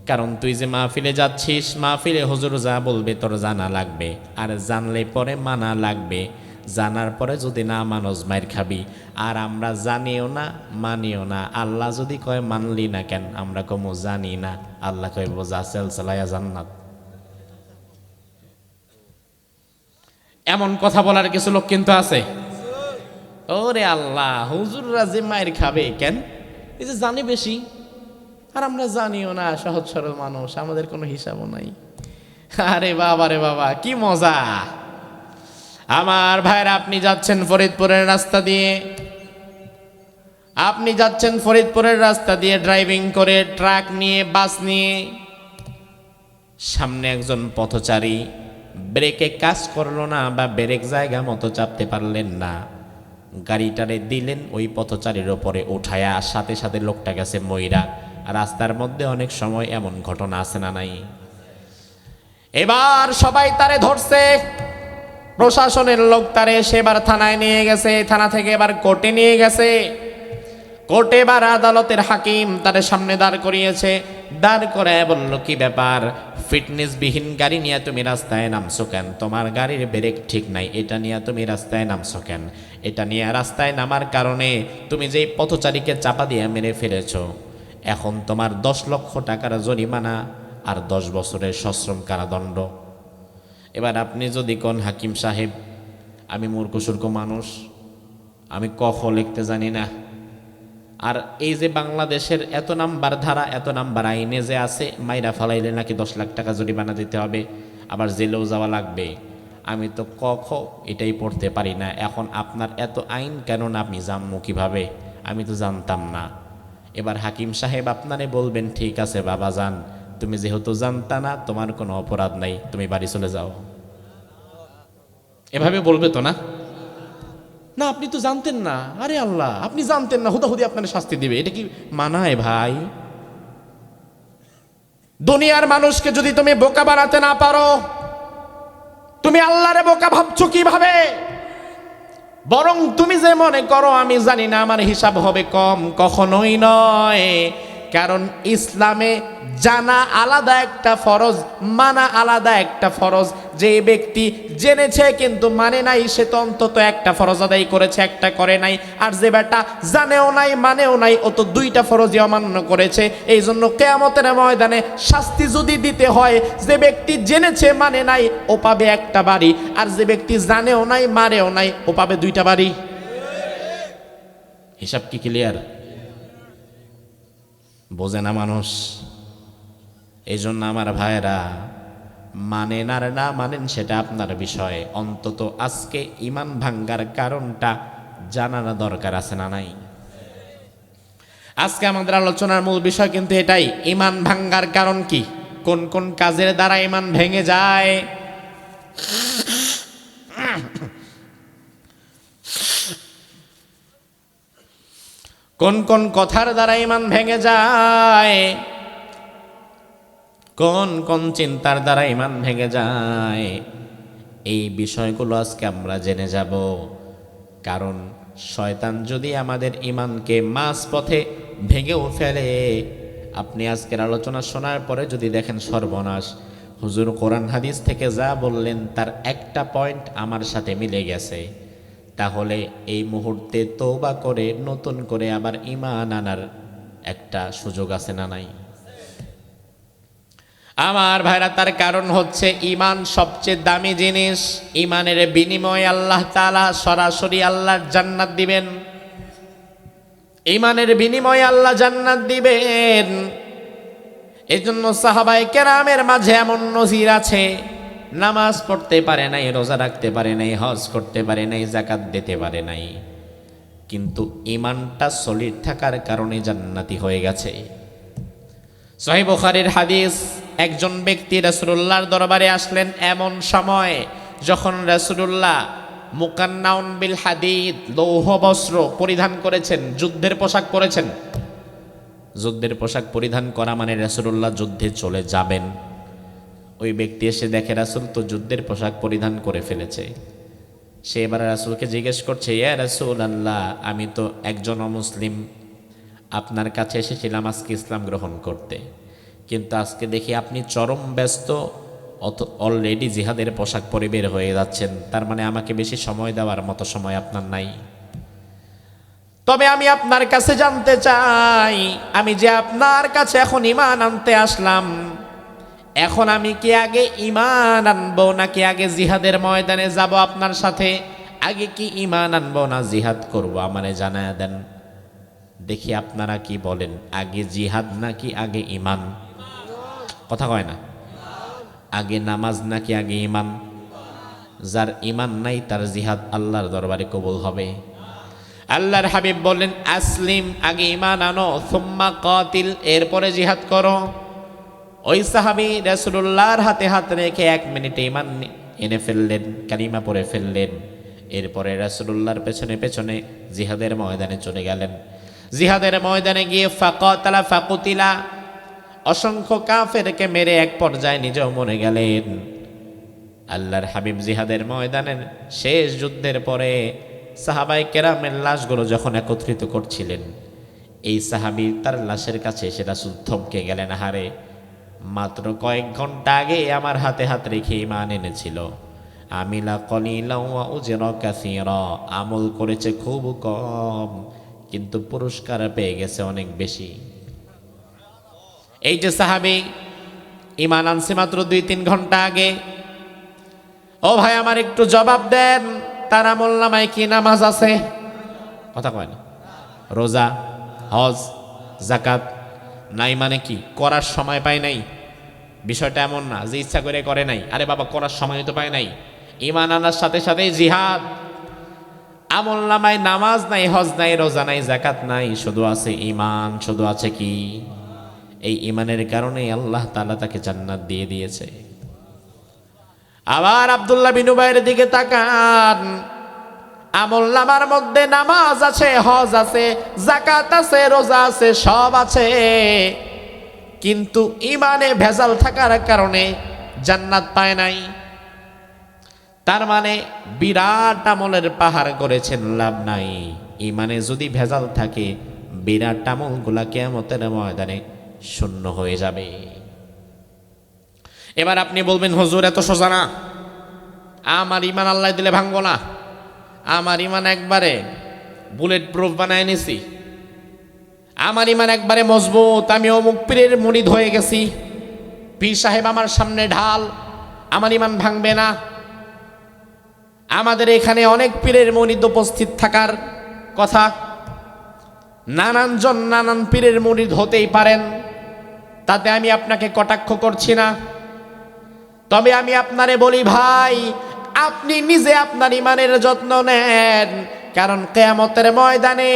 কারণ তুই যে মাহফিলে যাচ্ছিস, মাহফিলে হুজুর যা বলবে তোর জানা লাগবে, আর জানলে পরে মানা লাগবে। জানার পরে যদি না মানস মাইর খাবি। আর আমরা জানিও না মানিও না। আল্লাহ যদি কয় মানলি না কেন, আমরা কমু জানি না। আল্লাহ কয় বোঝা সেলসালায়া জান্নাত। এমন কথা বলার কিছু লোক কিন্তু আছে। ওরে আল্লাহ, হুজুররা যে মায়ের খাবে কেন? এই যে জানে বেশি, আর আমরা জানিও না, সহজ সরল মানুষ, আমাদের কোনো হিসাবও নাই। আরে বাবা রে বাবা, কি মজা! আমার ভাইরা, আপনি যাচ্ছেন ফরিদপুরের রাস্তা দিয়ে, আপনি যাচ্ছেন ফরিদপুরের রাস্তা দিয়ে ড্রাইভিং করে, ট্রাক নিয়ে, বাস নিয়ে। সামনে একজন পথচারী ব্রেকে কাজ করলো না, বা ব্রেক জায়গা মতো চাপতে পারলেন না, গাড়িটারে দিলেন ওই পথচারীর ওপরে উঠায়া, সাথে সাথে লোকটা গেছে মইরা। রাস্তার মধ্যে অনেক সময় এমন ঘটনা আছে না নাই? এবার সবাই তারে ধরছে, প্রশাসনের লোক তারে সেবার থানায় নিয়ে গেছে, থানা থেকে এবার কোর্টে নিয়ে গেছে। কোর্টে এবার আদালতের হাকিম তাদের সামনে দাঁড় করিয়েছে। দাঁড় করায় বলল কি ব্যাপার, ফিটনেসবিহীন গাড়ি নিয়ে তুমি রাস্তায় নামছো কেন? তোমার গাড়ির ব্রেক ঠিক নাই, এটা নিয়ে তুমি রাস্তায় নামছো কেন? এটা নিয়ে রাস্তায় নামার কারণে তুমি যেই পথচারীকে চাপা দিয়ে মেরে ফেলেছো, এখন তোমার 10 লক্ষ টাকার জরিমানা আর 10 বছরের সশ্রম কারাদণ্ড। এবার আপনি যদি কোন হাকিম সাহেব আমি মূর্খসূর্খ মানুষ, আমি কখ লিখতে জানি না, আর এই যে বাংলাদেশের এত নাম্বার ধারা, এত নাম্বার আইনে যে আছে, মাইরা ফালাইলে নাকি 10 লাখ টাকা জরিমানা দিতে হবে, আবার জেলেও যাওয়া লাগবে, আমি তো কখ এটাই পড়তে পারি না। এখন আপনার এত আইন কেন না, আপনি জানবো কিভাবে? আমি তো জানতাম না। এবার হাকিম সাহেব আপনারে বলবেন ঠিক আছে বাবা যান, তুমি যেহেতু জানতা না, তোমার কোনো অপরাধ নাই, তুমি বাড়ি চলে যাও। এভাবে বলবে তো না? না আপনি তো জানতেন না। আরে আল্লাহ, আপনি জানতেন না, হুদাহুদি আপনার শাস্তি দিবে, এটা কি মানায় ভাই? দুনিয়ার মানুষকে যদি তুমি বোকা বানাতে না পারো, তুমি আল্লাহরে বোকা ভাবছো কিভাবে? বরং তুমি যে মনে করো আমি জানি না, আমার হিসাব হবে কম, কখনোই নয়। কারণ ইসলামে জানা আলাদা একটা ফরজ, মানা আলাদা একটা ফরজ। যে ব্যক্তি জেনেছে কিন্তু মানে নাই, সে তো অন্তত একটা ফরজ আদায় করেছে, একটা করে নাই। আর যে বেটা জানেও নাই মানেও নাই, ও তো 2টা ফরজই অমান্য করেছে। এই জন্য কিয়ামতের ময়দানে শাস্তি যদি দিতে হয়, যে ব্যক্তি জেনেছে মানে নাই ও পাবে 1টা বাড়ি, আর যে ব্যক্তি জানেও নাই মারেও নাই ও পাবে 2টা বাড়ি। হিসাব কি ক্লিয়ার? বোঝে না মানুষ। এই জন্য আমার ভাইয়েরা, মানেন আর না মানেন সেটা আপনার বিষয়, অন্তত আজকে ঈমান ভাঙ্গার কারণটা জানানো দরকার আছে না নাই? আজকে আমাদের আলোচনার মূল বিষয় কিন্তু এটাই, ঈমান ভাঙ্গার কারণ কি, কোন কোন কাজের দ্বারা ঈমান ভেঙে যায়। কোন কোন কথার দ্বারা ঈমান ভেঙে যায়, কোন কোন চিন্তার দ্বারা ঈমান ভেঙে যায়, এই বিষয়গুলো আজকে আমরা জেনে যাব। কারণ শয়তান যদি আমাদের ঈমানকে মাঝপথে ভেঙেও ফেলে, আপনি আজকের আলোচনা শোনার পরে যদি দেখেন সর্বনাশ, হুজুর কোরআন হাদিস থেকে যা বললেন তার একটা পয়েন্ট আমার সাথে মিলে গেছে, তাহলে এই মুহূর্তে তওবা করে নতুন করে আবার ঈমান আনার একটা সুযোগ আছে না নাই? আমার ভাইরা, তার কারণ হচ্ছে ঈমান সবচেয়ে দামি জিনিস। ঈমানের বিনিময়ে আল্লাহ তাআলা সরাসরি আল্লাহর জান্নাত দিবেন। ঈমানের বিনিময়ে আল্লাহ জান্নাত দিবেন। এজন্য সাহাবায়ে কেরামের মাঝে এমন নজির আছে, নামাজ পড়তে পারে নাই, রোজা রাখতে পারে নাই, হজ করতে পারে নাই, যাকাত দিতে পারে নাই, কিন্তু ঈমানটা সলিড থাকার কারণে জান্নাতি হয়ে গেছে। সহিহ বুখারীর হাদিস, একজন ব্যক্তি রাসূলুল্লাহর দরবারে আসলেন এমন সময় যখন রাসূলুল্লাহ মুকান্নাউন বিল হাদিদ, লৌহ বস্ত্র পরিধান করেছেন, যুদ্ধের পোশাক পরেছেন। যুদ্ধের পোশাক পরিধান করা মানে রাসূলুল্লাহ যুদ্ধে চলে যাবেন। ওই ব্যক্তি এসে দেখে রাসূল তো যুদ্ধের পোশাক পরিধান করে ফেলেছে। সে এবার রাসূলকে জিজ্ঞেস করছে, ইয়া রাসূলুল্লাহ, আমি তো একজন অমুসলিম, আপনার কাছে এসেছিলাম আজকে ইসলাম গ্রহণ করতে, কিন্তু আজকে দেখি আপনি চরম ব্যস্ত, অলরেডি জিহাদের পোশাক পরে বের হয়ে যাচ্ছেন, তার মানে আমাকে বেশি সময় দেওয়ার মতো সময় আপনার নাই। তবে আমি আপনার কাছে জানতে চাই, আমি যে আপনার কাছে এখন ঈমান আনতে আসলাম, এখন আমি কি আগে ঈমান আনবো নাকি আগে জিহাদের ময়দানে যাব আপনার সাথে? আগে কি ঈমান আনবো না জিহাদ করব? আমারে জানায়া দেন, দেখি আপনারা কি বলেন, আগে জিহাদ নাকি আগে ঈমান? কথা কয় না। আগে নামাজ নাকি আগে ঈমান? যার ঈমান নাই তার জিহাদ আল্লাহর দরবারে কবুল হবে? আল্লাহর হাবিব বললেন, আসলিম, আগে ঈমান আনো, সুম্মা কাতিল, এরপরে জিহাদ করো। ওই সাহাবী রাসূলুল্লাহর হাতে হাত রেখে 1 মিনিটে ঈমান এনে ফেললেন, কালিমা পড়ে ফেললেন। এরপরে রাসূলুল্লাহর পেছনে পেছনে জিহাদের ময়দানে চলে গেলেন। জিহাদের ময়দানে গিয়ে ফাকাতালা ফাকুতিলা, অসংখ্য কাফেরকে মেরে এক পর্যায়ে নিজেও মরে গেলেন। আল্লাহর হাবিব জিহাদের ময়দানের শেষ যুদ্ধের পরে সাহাবায়ে কেরামের লাশগুলো যখন একত্রিত করছিলেন, এই সাহাবী তার লাশের কাছে এসে রাসূল থমকে গেলেন, হারে, মাত্র কয়েক ঘন্টা আগে আমার হাতে হাত রেখে ঈমান এনেছিল, আমিলা কলিলা ওয়া উজরা কাসীরা, আমল করেছে খুব কম কিন্তু পুরস্কার পেয়ে গেছে অনেক বেশি। এই যে সাহাবী ঈমান আনছে মাত্র 2-3 ঘন্টা আগে, ও ভাই আমার একটু জবাব দেন, তার আমল নামায় কি নামাজ আছে? কথা কয় না। রোজা, হজ, যাকাত নাই মানে কি করার সময় পায় নাই? বিষয়টা এমন না যে ইচ্ছা করে করে নাই, আরে বাবা করার সময় তো পায় নাই। ঈমান আনার সাথে সাথে জিহাদ, আমল নামায় নামাজ নাই, হজ নাই, রোজা নাই, যাকাত নাই, শুধু আছে ঈমান। শুধু আছে কি? এই ঈমানের কারণে আল্লাহ তাআলা তাকে জান্নাত দিয়ে দিয়েছে। আবার আব্দুল্লাহ বিন উবাইয়ের দিকে তাকান, আমল নামার মধ্যে নামাজ আছে, হজ আছে, যাকাত আছে, রোজা আছে, সব আছে, কিন্তু ঈমানে ভেজাল থাকার কারণে জান্নাত পায় নাই। তার মানে বিরাট আমলের পাহাড় করেছেন, লাভ নাই। ঈমানে যদি ভেজাল থাকে, বিরাট আমলগুলা কিয়ামতের ময়দানে শূন্য হয়ে যাবে। এবার আপনি বলবেন, হুজুর এত সোজা না, আমার ঈমান আল্লাহ দিলে ভাঙবো না, আমার ঈমান একবারে বুলেট প্রুফ বানায় নিছি, আমার ঈমান একবারে মজবুত, আমি অমুক পীরের মুরিদ হয়ে গেছি, পীর সাহেব আমার সামনে ঢাল, আমার ঈমান ভাঙবে না। আমাদের এখানে অনেক পীরের মুরিদ উপস্থিত থাকার কথা, নানান জন নানান পীরের মুরিদ হতেই পারেন, তাতে আমি আপনাকে কটাক্ষ করছি না। তবে আমি আপনারে বলি ভাই, আপনি নিজে আপনার ঈমানের যত্ন নেন, কারণ কিয়ামতের ময়দানে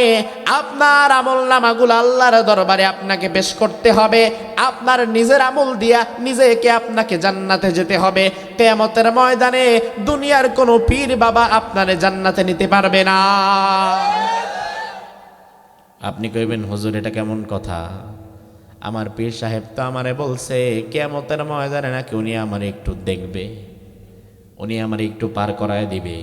আপনার আমলনামাগুলো আল্লাহর দরবারে আপনাকে পেশ করতে হবে। আপনার নিজের আমল দিয়া নিজেকে আপনাকে জান্নাতে যেতে হবে। কিয়ামতের ময়দানে দুনিয়ার কোনো পীর বাবা আপনারে জান্নাতে নিতে পারবে না। আপনি কইবেন হুজুর এটা কেমন কথা? আমার পীর সাহেব তো আমারে বলছে কিয়ামতের ময়দানে নাকি উনি আমারে একটু দেখবে, উনি আমারে একটু পার করায় দিবে,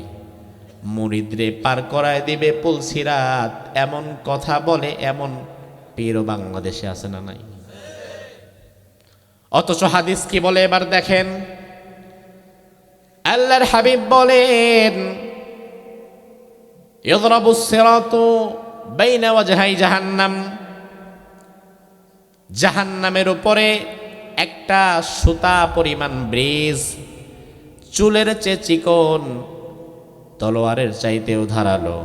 মুরিদরে পার করায় দিবে পুলসিরাত। এমন কথা বলে এমন পীরও বাংলাদেশে আছে না নাই? অথচ হাদিস কি বলে এবার দেখেন। আল্লাহর হাবিব বলেন ইযরাবুস সিরাতু বাইনা ওয়াজহাই জাহান্নাম, জাহান্নামের উপরে একটা সুতা পরিমাণ ব্রিজ, চুলের চেয়ে চিকন, তলোয়ারের চাইতেও ধারালো,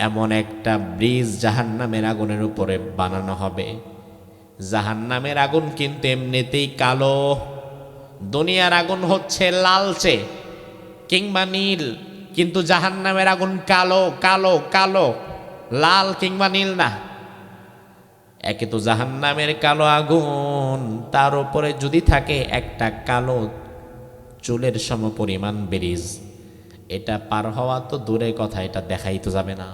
এমন একটা ব্রিজ জাহান্নামের আগুনের উপরে বানানো হবে। জাহান্নামের আগুন কিন্তু এমনিতেই কালো, দুনিয়ার আগুন হচ্ছে লালচে কিংবা নীল, কিন্তু জাহান্নামের আগুন কালো কালো কালো, লাল কিংবা নীল না। একে তো জাহান্নামের কালো আগুন, তার উপরে যদি থাকে একটা কালো চুলের সমপরিমাণ ব্রিজ, এটা পার হওয়া তো দূরের কথা, এটা দেখাই তো যাবে না।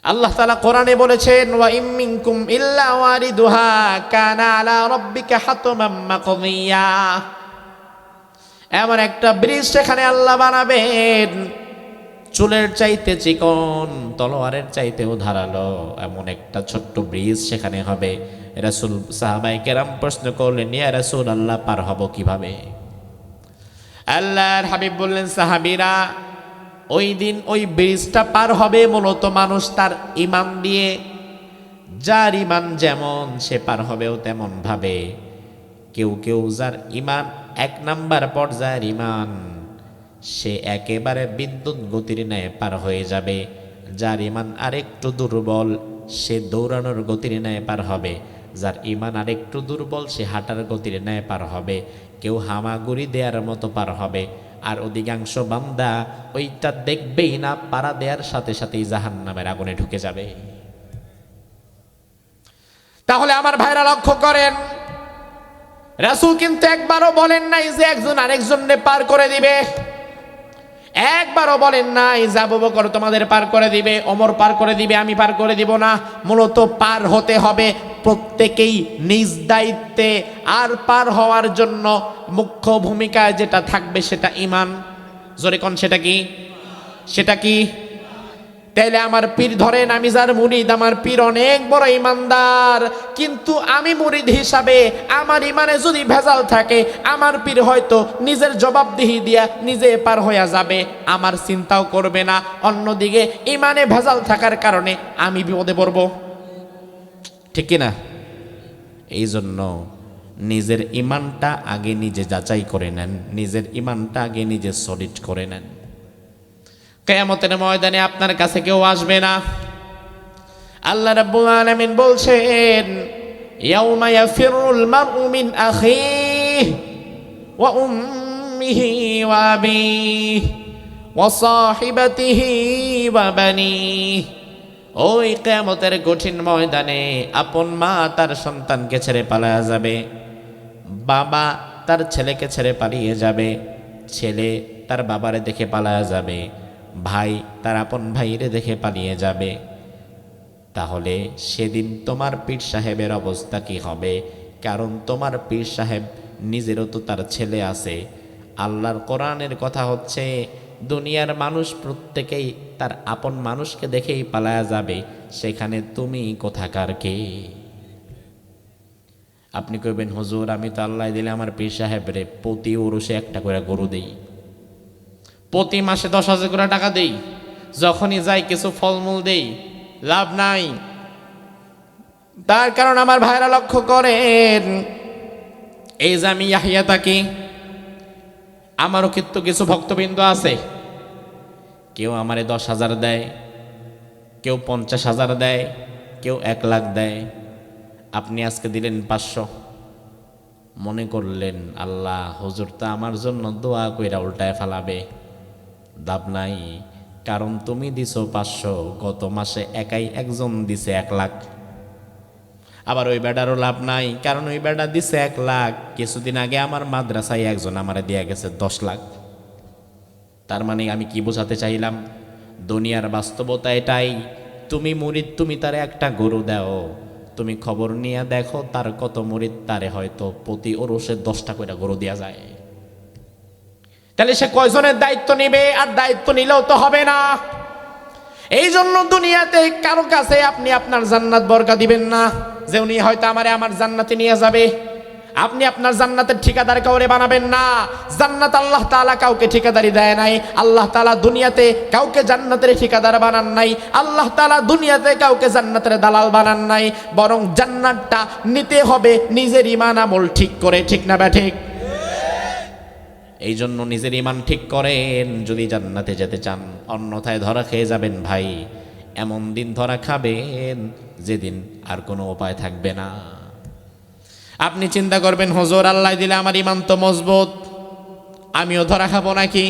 আল্লাহ তাআলা কোরআনে বলেছেন ওয়া ইম মিনকুম ইল্লা ওয়ারিদুহা কানা আলা রাব্বিকা হাতমান মাকদিয়া। এমন একটা ব্রিজ সেখানে আল্লাহ বানাবেন, চুলের চাইতে চিকন, তলোয়ারের চাইতেও ধারালো, এমন একটা ছোট্ট ব্রিজ সেখানে হবে। রাসূল সাহাবায়ে কেরাম প্রশ্ন করলেন, ইয়া রাসূলুল্লাহ পার হব কিভাবে? আল্লাহর হাবিব বললেন, সাহাবীরা ওই দিন ওই ব্রিজটা পার হবে মূলত মানুষ তার ঈমান দিয়ে, যার ঈমান যেমন সে পার হবেও তেমন ভাবে। কেউ কেউ যার ঈমান 1 নাম্বার পর্যায়ের ঈমান, সে একেবারে বিদ্যুৎ গতির ন্যায় পার হয়ে যাবে। যার ঈমান আরেকটু দুর্বল, সে দৌড়ানোর গতির ন্যায় পার হবে। যার ঈমান আরেকটু দুর্বল, সে হাঁটার গতির ন্যায় পার হবে। কেউ হামাগুড়ি দেওয়ার মতো পার হবে, আর অধিকাংশ বান্দা ওইটা দেখবেই না, পাড়া দেওয়ার সাথে সাথেই জাহান্নামের আগুনে ঢুকে যাবে। তাহলে আমার ভাইরা লক্ষ্য করেন, রাসূল কিন্তু একবারও বলেন নাই যে একজন আরেকজনকে পার করে দিবে, একবারও বলেন নাই যে আবু বকর তোমাদের পার করে দিবে, ওমর পার করে দিবে, আমি পার করে দিব না। মূলত পার হতে হবে প্রত্যেকেই নিজ দায়িত্বে। আর পার হওয়ার জন্য মুখ্য ভূমিকায় যেটা থাকবে সেটা ঈমান। জোরে কোন সেটা কি? সেটা কি? তাইলে আমার পীর ধরেন, আমি যার মুরিদ, আমার পীর অনেক বড় ইমানদার, কিন্তু আমি মুরিদ হিসাবে আমার ইমানে যদি ভেজাল থাকে, আমার পীর হয়তো নিজের জবাবদিহি দিয়া নিজে পার হইয়া যাবে, আমার চিন্তাও করবে না। অন্যদিকে ইমানে ভেজাল থাকার কারণে আমি বিপদে পড়ব, ঠিক কিনা? এই জন্য নিজের ইমানটা আগে নিজে যাচাই করে নেন, নিজের ইমানটা আগে নিজে সলিড করে নেন। কিয়ামতের ময়দানে আপনার কাছে কেউ আসবে না। আল্লাহ রাব্বুল আলামিন বলছেন ইয়াউমা ইয়াফিরুল মারউ মিন আখিহি ওয়া উম্মিহি ওয়া আবিহি ওয়া সাহিবাতিহি ওয়া বানিহি। ওই কিয়ামতের কঠিন ময়দানে আপন মা তার সন্তানকে ছেড়ে পালিয়ে যাবে, বাবা তার ছেলেকে ছেড়ে পালিয়ে যাবে, ছেলে তার বাবারে দেখে পালিয়ে যাবে, ভাই তার আপন ভাইরে দেখে পালিয়ে যাবে। তাহলে সেদিন তোমার পীর সাহেবের অবস্থা কি হবে? কারণ তোমার পীর সাহেব নিজেরও তো তার ছেলে আছে। আল্লাহর কোরআনের কথা হচ্ছে দুনিয়ার মানুষ প্রত্যেকেই তার আপন মানুষকে দেখেই পালায়া যাবে, সেখানে তুমি কোথাকার কে? আপনি কইবেন হুজুর আমি তো আল্লাহ দিলে আমার পীর সাহেবরে প্রতি ওরসে একটা করে গরু দেই, প্রতি মাসে 10,000 করে টাকা দেই, যখনই যাই কিছু ফলমূল দেই, লাভ নাই। তার কারণ আমার ভাইরা লক্ষ্য করেন, এই যে আমি ইয়াহিয়া থাকি, আমারও কিন্তু কিছু ভক্তবৃন্দ আছে, কেউ আমারে 10,000 দেয়, কেউ 50,000 দেয়, কেউ 1 লাখ দেয়। আপনি আজকে দিলেন 500, মনে করলেন আল্লাহ হুজুর তা আমার জন্য দোয়া কইরা উল্টায় ফেলাবে। দাব নাই, কারণ তুমি দিছো 500, গত মাসে একাই একজন দিছে 1 লাখ। আবার ওই বেটারও লাভ নাই, কারণ ওই বেটা দিছে 1 লাখ, কিছুদিন আগে আমার মাদ্রাসায় একজন আমারে দিয়া গেছে 10 লাখ। তার মানে আমি কি বোঝাতে চাইলাম? দুনিয়ার বাস্তবতা এটাই, তুমি মুরিদ, তুমি তারে একটা গরু দাও, তুমি খবর নিয়ে দেখো তার কত মুরিদ, তারে হয়তো প্রতি ওরসে 10টা করে গরু দেওয়া যায়। তাহলে সে কয়জনের দায়িত্ব নিবে? আর দায়িত্ব নিলেও তো হবে না। এই জন্য দুনিয়াতে কারো কাছে আপনি আপনার জান্নাত বর্গা দিবেন না যে উনি হয়তো আমারে আমার জান্নাতে নিয়ে যাবে। আপনি আপনার জান্নাতের ঠিকাদার কাউরে বানাবেন না। জান্নাত আল্লাহ তাআলা কাউকে ঠিকাদারি দেয় নাই। আল্লাহ তাআলা দুনিয়াতে কাউকে জান্নাতের ঠিকাদার বানান নাই। আল্লাহ তাআলা দুনিয়াতে কাউকে জান্নাতের দালাল বানান নাই। বরং জান্নাতটা নিতে হবে নিজের ঈমান আমল ঠিক করে, ঠিক না বা ঠিক? এই জন্য নিজের ঈমান ঠিক করেন যদি জান্নাতে যেতে চান, অন্যথায় ধরা খেয়ে যাবেন ভাই। এমন দিন ধরা খাবেন যেদিন আর কোনো উপায় থাকবে না। আপনি চিন্তা করবেন, হুজুর আল্লাহ দিলে আমার ঈমান তো মজবুত, আমিও ধরা খাবো নাকি?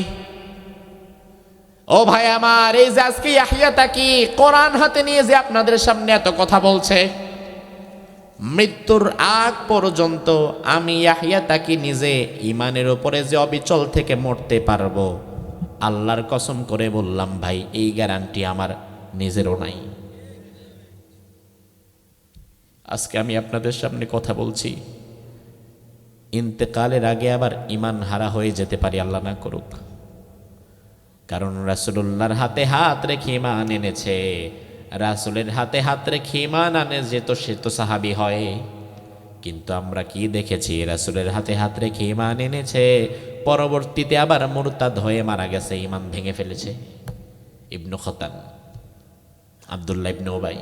ও ভাই আমার, এই যে আজকে ইয়াহইয়া তাকি কোরআন হাতে নিয়ে যে আপনাদের সামনে এত কথা বলছে, মৃত্যুর আগ পর্যন্ত আমি ইয়াহইয়া তাকি নিজে ঈমানের উপরে যে অবিচল থেকে মরতে পারবো, আল্লাহর কসম করে বললাম ভাই, এই গ্যারান্টি আমার নিজেরও নাই। আজকে আমি আপনাদের সামনে কথা বলছি, ইন্তেকালের আগে আবার ঈমান হারা হয়ে যেতে পারি, আল্লাহ না করুক। কারণ রাসূলুল্লাহর হাতে হাত রেখে ঈমান এনেছে। রাসূলের হাতে হাত রেখে ঈমান আনে যেত সে তো সাহাবী হয়। কিন্তু আমরা কি দেখেছি, রাসূলের হাতে হাত রেখে ঈমান এনেছে, পরবর্তীতে আবার মুরতাদ হয়ে মারা গেছে, ঈমান ভেঙে ফেলেছে। ইবনু খতান, আব্দুল্লাহ ইবনে উবাই,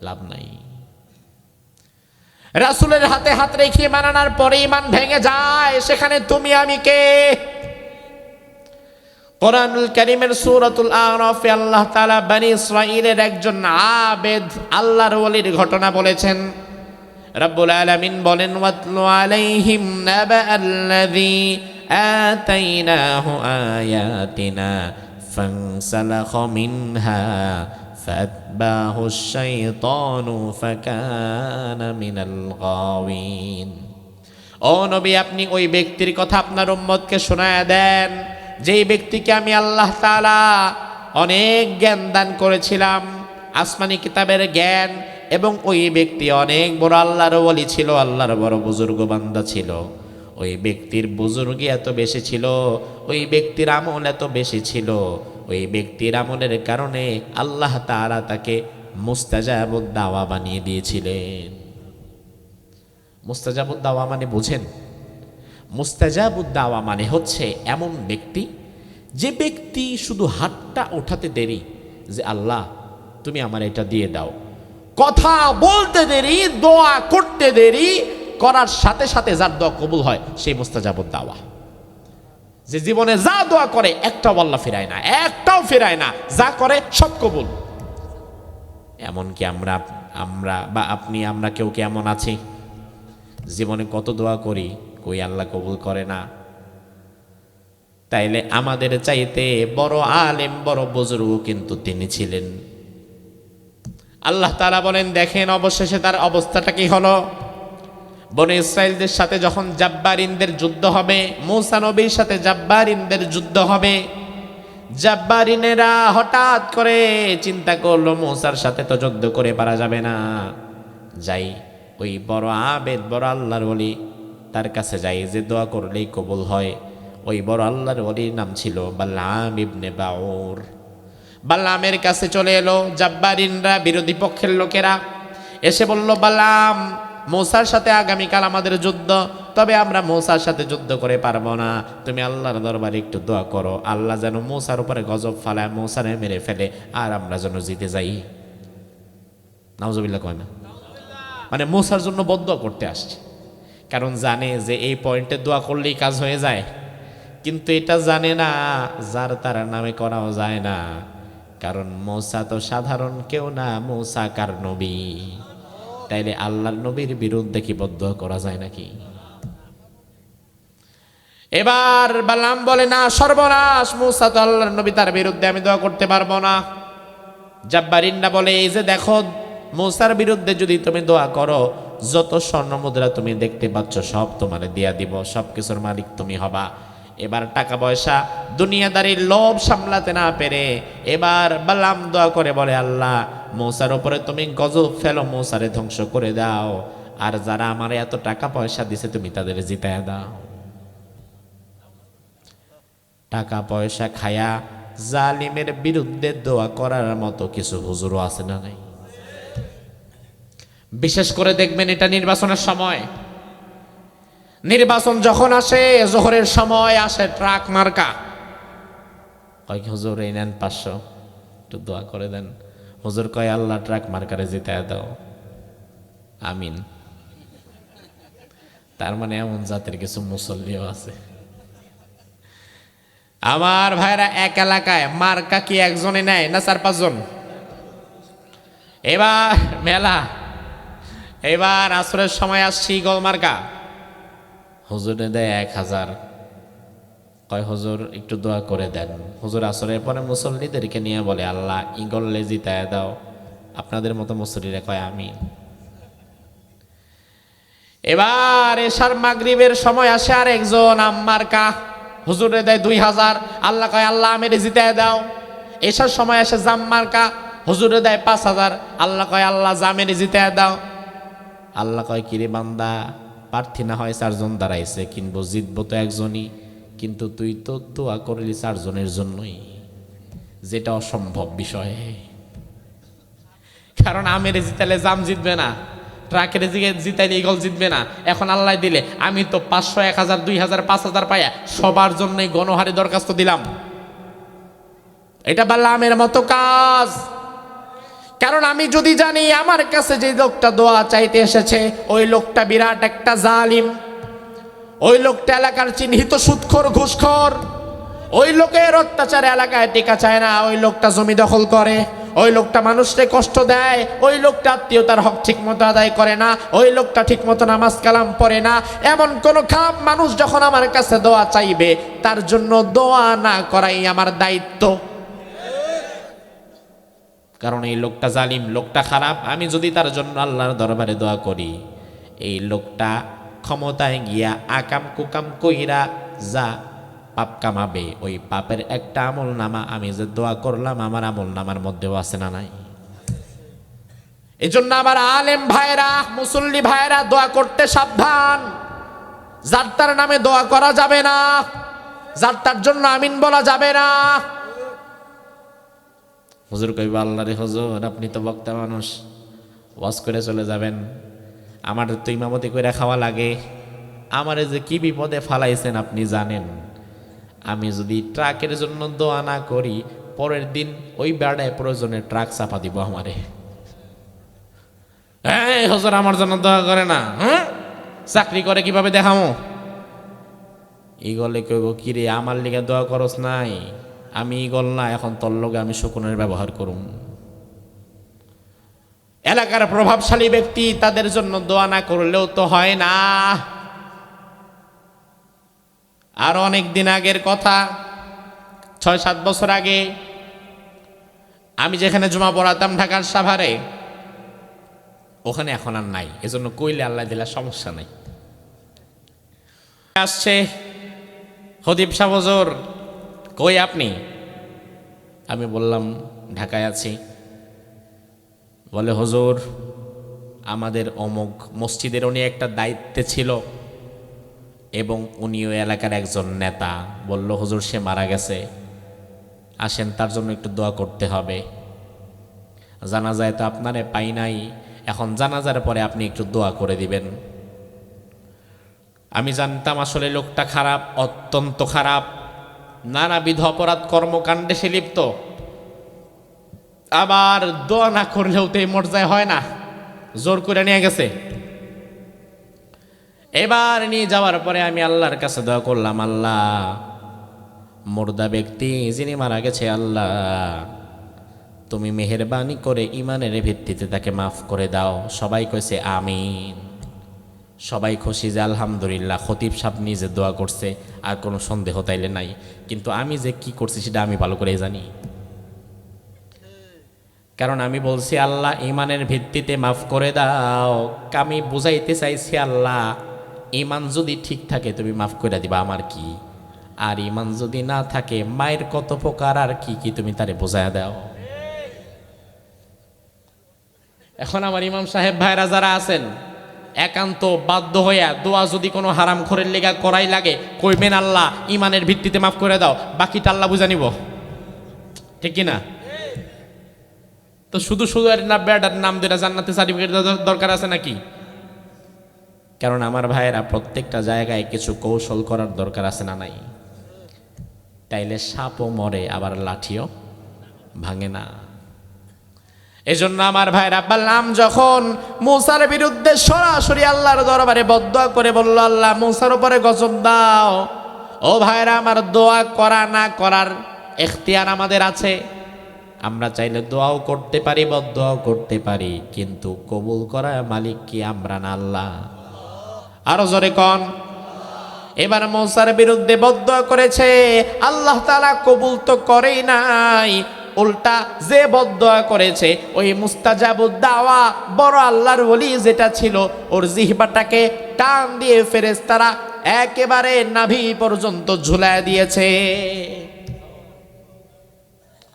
লাভ নাই। রাসূলের হাতে হাত রেখে ঈমান আনার পরে ঈমান ভেঙে যায়, সেখানে তুমি আমি কে? কোরআনুল কারীমের সূরাতুল আরাফে আল্লাহ তাআলা বনি ইসরাঈলের একজন আবেদ আল্লাহর ওলির ঘটনা বলেছেন। রব্বুল আলামিন বলেন, ওয়াতলু আলাইহিম নাবাআল্লাযী আতাইনাহু আয়াতিনা ফানসালাখা মিনহা ফাতবাহুশ শাইতানু ফাকানা মিনাল গাওয়িন। ও নবী, আপনি ওই ব্যক্তির কথা আপনার উম্মতকে শোনায়া দেন যেই ব্যক্তিকে আমি আল্লাহ তাআলা অনেক জ্ঞান দান করেছিলাম, আসমানি কিতাবের জ্ঞান, এবং ওই ব্যক্তি অনেক বড় আল্লাহর ওলি ছিল, আল্লাহর বড় বুজুর্গ বান্দা ছিল। ওই ব্যক্তির বুজুর্গি এত বেশি ছিল, ওই ব্যক্তির আমল এত বেশি ছিল, ওই ব্যক্তির আমলের কারণে আল্লাহ তাআলা তাকে মুস্তাজাবুদ দাওয়া বানিয়ে দিয়েছিলেন। মুস্তাজাবুদ দাওয়া মানে বুঝেন? মুস্তাজাবুদ দাওয়া মানে হচ্ছে এমন ব্যক্তি, যে ব্যক্তি শুধু হাতটা ওঠাতে দেরি যে আল্লাহ তুমি আমার এটা দিয়ে দাও, কথা বলতে দেরি, দোয়া করতে দেরি, করার সাথে সাথে যার দোয়া কবুল হয় সেই মুস্তাজাবুদ দাওয়া। যে জীবনে যা দোয়া করে একটাও আল্লাহ ফেরায় না, একটাও ফেরায় না, যা করে সব কবুল। এমনকি আমরা বা আপনি, আমরা কেউ কেমন আছি, জীবনে কত দোয়া করি, কই আল্লাহ কবুল করে না। তাইলে আমাদের চাইতে বড় আলেম, বড় বুজুর্গ কিন্তু তিনি ছিলেন। আল্লাহ তাআলা বলেন, দেখেন অবশেষে তার অবস্থাটা কি হলো। বনি ইসরাইলদের সাথে যখন জাব্বারিনদের যুদ্ধ হবে, মূসা নবীর সাথে জাব্বারিনদের যুদ্ধ হবে, জাব্বারিনেরা হঠাৎ করে চিন্তা করলো মূসার সাথে তো যুদ্ধ করে পারা যাবে না, যাই ওই বড় আবেদ, বড় আল্লাহর ওলি, তার কাছে যাই, যে দোয়া করলেই কবুল হয়। ওই বড় আল্লাহর ওলির নাম ছিল বালআম ইবনে বাউর। বালআমের কাছে চলে এলো জাব্বারিনরা, বিরোধী পক্ষের লোকেরা এসে বলল, বালআম, মূসার সাথে আগামীকাল আমাদের যুদ্ধ, তবে আমরা মূসার সাথে যুদ্ধ করে পারবো না, তুমি আল্লাহর দরবারে একটু দোয়া করো, আল্লাহ যেন মূসার উপরে গজব ফালায়, মূসারে মেরে ফেলে, আর আমরা যেন জিতে যাই। নাউজুবিল্লাহ কয় না? মানে মূসার জন্য বদদোয়া করতে আসছে, কারণ জানে যে এই পয়েন্টে দোয়া করলেই কাজ হয়ে যায়। কিন্তু এটা জানে না যার তার নামে করাও যায় না, কারণ মূসা তো সাধারণ কেউ না, মূসা কার নবী। তাইলে আল্লাহর নবীর বিরুদ্ধে কি বদদোয়া করা যায় নাকি? এবার বালাম বলে, না, সর্বনাশ, মূসা তো আল্লাহর নবী, তার বিরুদ্ধে আমি দোয়া করতে পারবো না। জাব্বারিনরা বলে, এই যে দেখো, মূসার বিরুদ্ধে যদি তুমি দোয়া করো, যত স্বর্ণ মুদ্রা তুমি দেখতে পাচ্ছ সব তোমার দিয়া দিব, সব কিছুর মালিক তুমি হবা। এবার টাকা পয়সা দুনিয়াদারির লোভ সামলাতে না পেরে এবার বালাম দোয়া করে বলে, আল্লাহ মূসার উপরে তুমি গজব ফেলো, মূসারে ধ্বংস করে দাও, আর যারা আমার এত টাকা পয়সা দিছে তুমি তাদের জিতায় দাও। টাকা পয়সা খায়া জালিমের বিরুদ্ধে দোয়া করার মতো কিছু হুজুরও আছে না নাই? বিশেষ করে দেখবেন এটা নির্বাচনের সময়, নির্বাচন যখন আসে, জোহরের সময় আসে, ট্রাক মার্কা, কয় হুজুর এই নেন 500, একটু দোয়া করে দেন। হুজুর কয় আল্লাহ ট্রাক মার্কারে জিতায় দাও, আমিন। তার মানে এমন জাতের কিছু মুসল্লিও আছে। আমার ভাইরা, এক এলাকায় মার্কা কি একজনে নেয় না 4-5 জন? এবার মেলা, এবার আসরের সময় আসছি, ইগল মার্কা, হুজুরে দেয় 1000, কয় হুজুর একটু দোয়া করে দেন। হুজুর আসরের পরে মুসল্লিদেরকে নিয়ে বলে আল্লাহ ইগলে জিতায় দাও, আপনাদের মতো মুসল্লিরা কয় আমিন। এবার এশার মাগরিবের সময় আসে আর একজন মার্কা, হুজুরে দেয় 2000, আল্লাহ কয় আল্লাহ আমেরে জিতায় দাও। এশার সময় আসে জাম মার্কা, হুজুরে দেয় 5000, আল্লাহ কয় আল্লাহ জামেরে জিতায় দাও। আল্লাহ কয় কিরে বান্দা, প্রার্থী না হয় 4 জন দাঁড়াইছে, কিনবো জিতবো তো একজনই, কিন্তু তুই তো দোয়া করলি 4 জনের জন্যই, যেটা অসম্ভব বিষয়। কারণ আমেরে জিতালে জাম জিতবে না, ট্রাকের জিতাইলে ইগল জিতবে না। এখন আল্লাহ দিলে আমি তো 500, 1000, 2000, 5000 পাইয়া সবার জন্যই গণহারে দরখাস্ত দিলাম। এটা বাল্লামের মতো কাজ। কারণ আমি যদি জানি আমার কাছে যে লোকটা দোয়া চাইতে এসেছে ওই লোকটা বিরাট একটা জালিম, ওই লোকটা এলাকার চিহ্নিত সুদখোর, ঘুষখোর, ওই লোকের অত্যাচারে এলাকায় টিকা চায় না, ওই লোকটা জমি দখল করে, ওই লোকটা মানুষকে কষ্ট দেয়, ওই লোকটা আত্মীয়তার হক ঠিক মতো আদায় করে না, ওই লোকটা ঠিক মতো নামাজ কালাম পড়ে না, এমন কোন খারাপ মানুষ যখন আমার কাছে দোয়া চাইবে তার জন্য দোয়া না করাই আমার দায়িত্ব। কারণ এই লোকটা জালিম, লোকটা খারাপ, আমি যদি তার জন্য আল্লাহর দরবারে দোয়া করি, এই লোকটা ক্ষমতায় গিয়া আকাম কুকাম কইরা যা পাপ কামাবে, ওই পাপের একটা আমল নামা আমি যে দোয়া করলাম আমার আমল নামার মধ্যেও আছে না নাই? এই জন্য আমার আলেম ভাইরা, মুসল্লি ভাইরা, দোয়া করতে সাবধান। যার তার নামে দোয়া করা যাবে না, যার তার জন্য আমিন বলা যাবে না। হুজুর কইবা আল্লাহ রে হুজুর আপনি তো বক্তা মানুষ, ওয়াজ করে চলে যাবেন, আমার তো ইমামতি করে খাওয়া লাগে, আমারে যে কি বিপদে ফালাইছেন আপনি জানেন। আমি যদি ট্রাকের জন্য দোয়া না করি, পরের দিন ওই বেড়ায় প্রয়োজনে ট্রাক চাপা দিব আমারে। এই হুজুর আমার জন্য দোয়া করে না, চাকরি করে কিভাবে দেখামো? ইগলে কইব কিরে আমার লিগে দোয়া করস নাই, আমি ইগল না, এখন তোর লগে আমি শকুনের ব্যবহার করুম। এলাকার প্রভাবশালী ব্যক্তি, তাদের জন্য দোয়া না করলেও তো হয় না। আর অনেক দিন আগের কথা, 6-7 বছর আগে আমি যেখানে জমা পড়াতাম ঢাকার সাভারে, ওখানে এখন আর নাই, এজন্য কইলে আল্লাহ দিলা সমস্যা নাই। আসছে হদিব শাহ হুজুর, কই আপনি? আমি বললাম ঢাকায় আছি। বলে হুজুর আমাদের অমুক মসজিদের উনি একটা দায়িত্বে ছিল এবং উনিও এলাকার একজন নেতা। বলল হুজুর সে মারা গেছে, আসেন তার জন্য একটু দোয়া করতে হবে। জানাজায় তো আপনারে পাই নাই, এখন জানাজার পরে আপনি একটু দোয়া করে দিবেন। আমি জানতাম আসলে লোকটা খারাপ, অত্যন্ত খারাপ, নানাবিধ অপরাধ কর্মকাণ্ডে সে লিপ্ত। আবার দোয়া না করলেও তো এই মর্যাদা হয় না, জোর করে নিয়ে গেছে। এবার নিয়ে যাওয়ার পরে আমি আল্লাহর কাছে দোয়া করলাম, আল্লাহ মুর্দা ব্যক্তি যিনি মারা গেছে, আল্লাহ তুমি মেহেরবানি করে ইমানের ভিত্তিতে তাকে মাফ করে দাও। সবাই কইছে আমিন, সবাই খুশি যে আলহামদুলিল্লাহ খতিব সাহেব নিজে দোয়া করছে, আর কোনো সন্দেহ তাইলে নাই। কিন্তু আমি যে কি করছি সেটা আমি ভালো করে জানি, কারণ আমি বলছি আল্লাহ ইমানের ভিত্তিতে মাফ করে দাও। আমি বুঝাইতে চাইছি আল্লাহ ইমান যদি ঠিক থাকে তুমি মাফ করে দিবা, আমার কি, আর ইমান যদি না থাকে মায়ের কত প্রকার আর কি কি তুমি তারে বোঝায় দাও। এখন আমার ইমাম সাহেব ভাইরা যারা আছেন, একান্ত বাধ্য হইয়া দোয়া যদি কোনো হারাম খোরের লেগা করাই লাগে, কইবেন আল্লাহ ইমানের ভিত্তিতে মাফ করে দাও, বাকিটা আল্লাহ বুঝা নিব। ঠিক কিনা? তো শুধু শুধু এর না বেটার নাম দিলে জান্নাতে সার্টিফিকেট দরকার আছে নাকি? কারণ আমার ভাইয়েরা প্রত্যেকটা জায়গায় কিছু কৌশল করার দরকার আছে না নাই? তাইলে সাপও মরে আবার লাঠিও ভাঙে না। এজন্য আমার ভাইরা বালাম যখন মূসার বিরুদ্ধে সরাসরি আল্লাহর দরবারে বদদোয়া করে বলল, আল্লাহ মূসার উপরে গজব দাও। ও ভাইরা আমার, দোয়া করা না করার এখতিয়ার আমাদের আছে। আমরা চাইলে দোয়াও করতে পারি, বদদোয়াও করতে পারি, কিন্তু কবুল করার মালিক কি আমরা না আল্লাহ? আরো জোরে কোন। এবার মূসার বিরুদ্ধে বদদোয়া করেছে, আল্লাহ তাআলা কবুল তো করেই নাই, উল্টা যে বদদোয়া করেছে ওই মুস্তাজাবুদ দাওয়া বড় আল্লাহর ওলি যেটা ছিল, ওর জিহ্বাটাকে টান দিয়ে ফেরেশতারা একেবারে নাভি পর্যন্ত ঝুলায় দিয়েছে।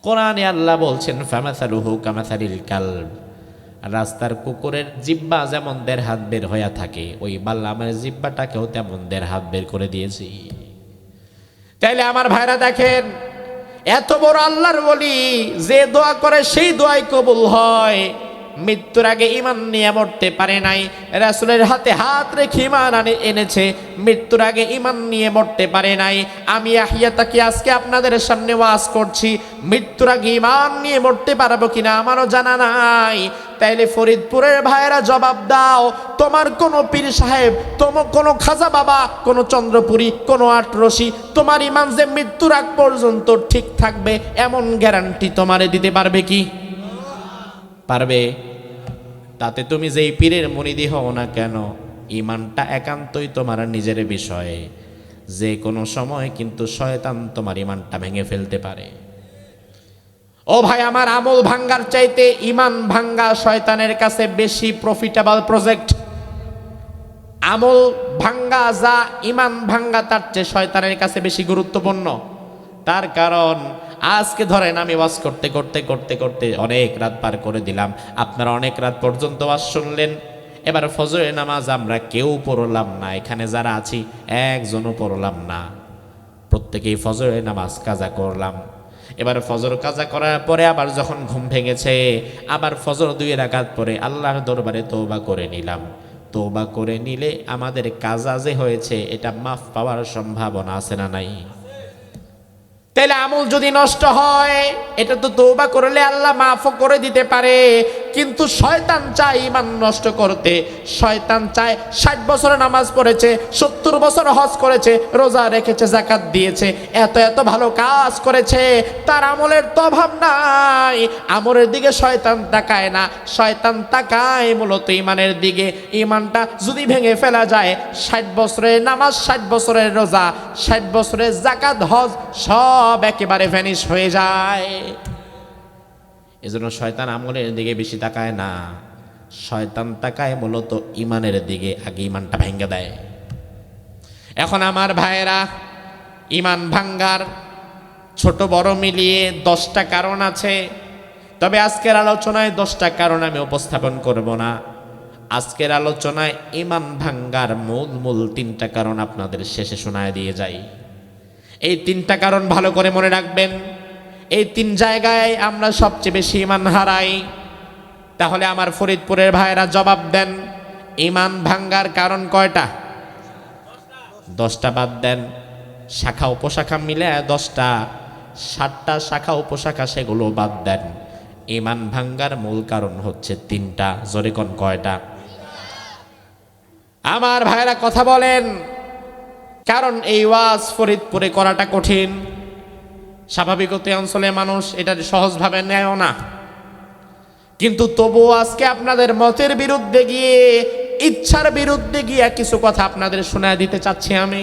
কোরআনে আল্লাহ বলছেন, ফামাসালুহু কামাসালিল কালব, রাস্তার কুকুরের জিহ্বা যেমন 1.5 হাত বের হইয়া থাকে, ওই বাল্লামের জিহ্বাটাকেও তেমন 1.5 হাত বের করে দিয়েছি। তাইলে আমার ভাইরা দেখেন, এত বড় আল্লাহর ওলি, যে দোয়া করে সেই দোয়াই কবুল হয়। মৃত্যুর আগে ঈমান নিয়ে মরতে পারে নাই, রাসূলের হাতে হাত রেখে ঈমান এনেছে, মৃত্যুর আগে ঈমান নিয়ে মরতে পারে নাই। আমি ইয়াহইয়া তাকি আজকে আপনাদের সামনে ওয়াজ করছি, মৃত্যুর আগে ঈমান নিয়ে মরতে পারবো কিনা আমারও জানা নাই। তাইলে ফরিদপুরের ভাইয়েরা জবাব দাও, তোমার কোনো পীর সাহেব, তোমার কোনো খাজা বাবা, কোনো চন্দ্রপুরী, কোনো আটরশি তোমার ঈমান যে মৃত্যুর আগ পর্যন্ত ঠিক থাকবে এমন গ্যারান্টি তোমারে দিতে পারবে কি? পারবে? তাতে তুমি যেই পীরের মুরিদি হও না কেন, ঈমানটা একান্তই তোমার নিজের বিষয়ে। যে কোনো সময় কিন্তু শয়তান তোমার ঈমানটা ভেঙে ফেলতে পারে। ও ভাই আমার, আমল ভাঙ্গার চাইতে ঈমান ভাঙ্গা শয়তানের কাছে বেশি প্রফিটেবল প্রজেক্ট। আমল ভাঙ্গা যা ঈমান ভাঙ্গা তার চেয়ে শয়তানের কাছে বেশি গুরুত্বপূর্ণ। তার কারণ আজকে ধরেন আমি ওয়াজ করতে করতে করতে করতে অনেক রাত পার করে দিলাম, আপনারা অনেক রাত পর্যন্ত ওয়াজ শুনলেন। এবার ফজরের নামাজ আমরা কেউ পড়লাম না, এখানে যারা আছি একজনও পড়লাম না, প্রত্যেকেই ফজরের নামাজ কাজা করলাম। এবার ফজর কাজা করার পরে আবার যখন ঘুম ভেঙেছে, আবার ফজর 2 রাকাত পরে আল্লাহর দরবারে তওবা করে নিলাম। তওবা করে নিলে আমাদের কাজা যে হয়েছে এটা মাফ পাওয়ার সম্ভাবনা আছে না নাই? তাহলে আমল যদি নষ্ট হয়, এটা তো তওবা করলে আল্লাহ মাফও করে দিতে পারে, কিন্তু শয়তান চায় ঈমান নষ্ট করতে। শয়তান চায় 60 বছর নামাজ পড়েছে, 70 বছর হজ করেছে, রোজা রেখেছে, যাকাত দিয়েছে, এত এত ভালো কাজ করেছে, তার আমলের তো অভাব নাই। আমলের দিকে শয়তান তাকায় না, শয়তান তাকায় মূলত ঈমানের দিকে। ঈমানটা যদি ভেঙে ফেলা যায়, 60 বছরের নামাজ, 60 বছরের রোজা, 60 বছরের যাকাত, হজ সব একেবারে ভ্যানিশ হয়ে যায়। এজন্য শয়তান আমলের দিকে বেশি তাকায় না, শয়তান তাকায় মূলত ঈমানের দিকে, আগে ঈমানটা ভেঙে দেয়। এখন আমার ভাইয়েরা, ঈমান ভাঙ্গার ছোট বড় মিলিয়ে 10টা কারণ আছে। তবে আজকের আলোচনায় 10টা কারণ আমি উপস্থাপন করব না। আজকের আলোচনায় ঈমান ভাঙ্গার মূল 3টা কারণ আপনাদের শেষে শোনায় দিয়ে যাই। এই 3টা কারণ ভালো করে মনে রাখবেন। এই 3 জায়গায় আমরা সবচেয়ে বেশি ঈমান হারাই। তাহলে আমার ফরিদপুরের ভাইয়েরা জবাব দেন, ঈমান ভাঙ্গার কারণ কয়টা? 10টা বাদ দেন, শাখা উপশাখা মিলে 10টা, 7টা শাখা উপশাখা সেগুলো বাদ দেন। ঈমান ভাঙ্গার মূল কারণ হচ্ছে 3টা। জোরে কোন কয়টা? আমার ভাইয়েরা কথা বলেন। কারণ এই ওয়াজ ফরিদপুরে করাটা কঠিন, স্বাভাবিকতে অঞ্চলে মানুষ এটা সহজভাবে নেয়ও না, কিন্তু তবুও আজকে আপনাদের মতের বিরুদ্ধে গিয়ে, ইচ্ছার বিরুদ্ধে গিয়ে কিছু কথা আপনাদের শোনায় দিতে চাচ্ছি আমি।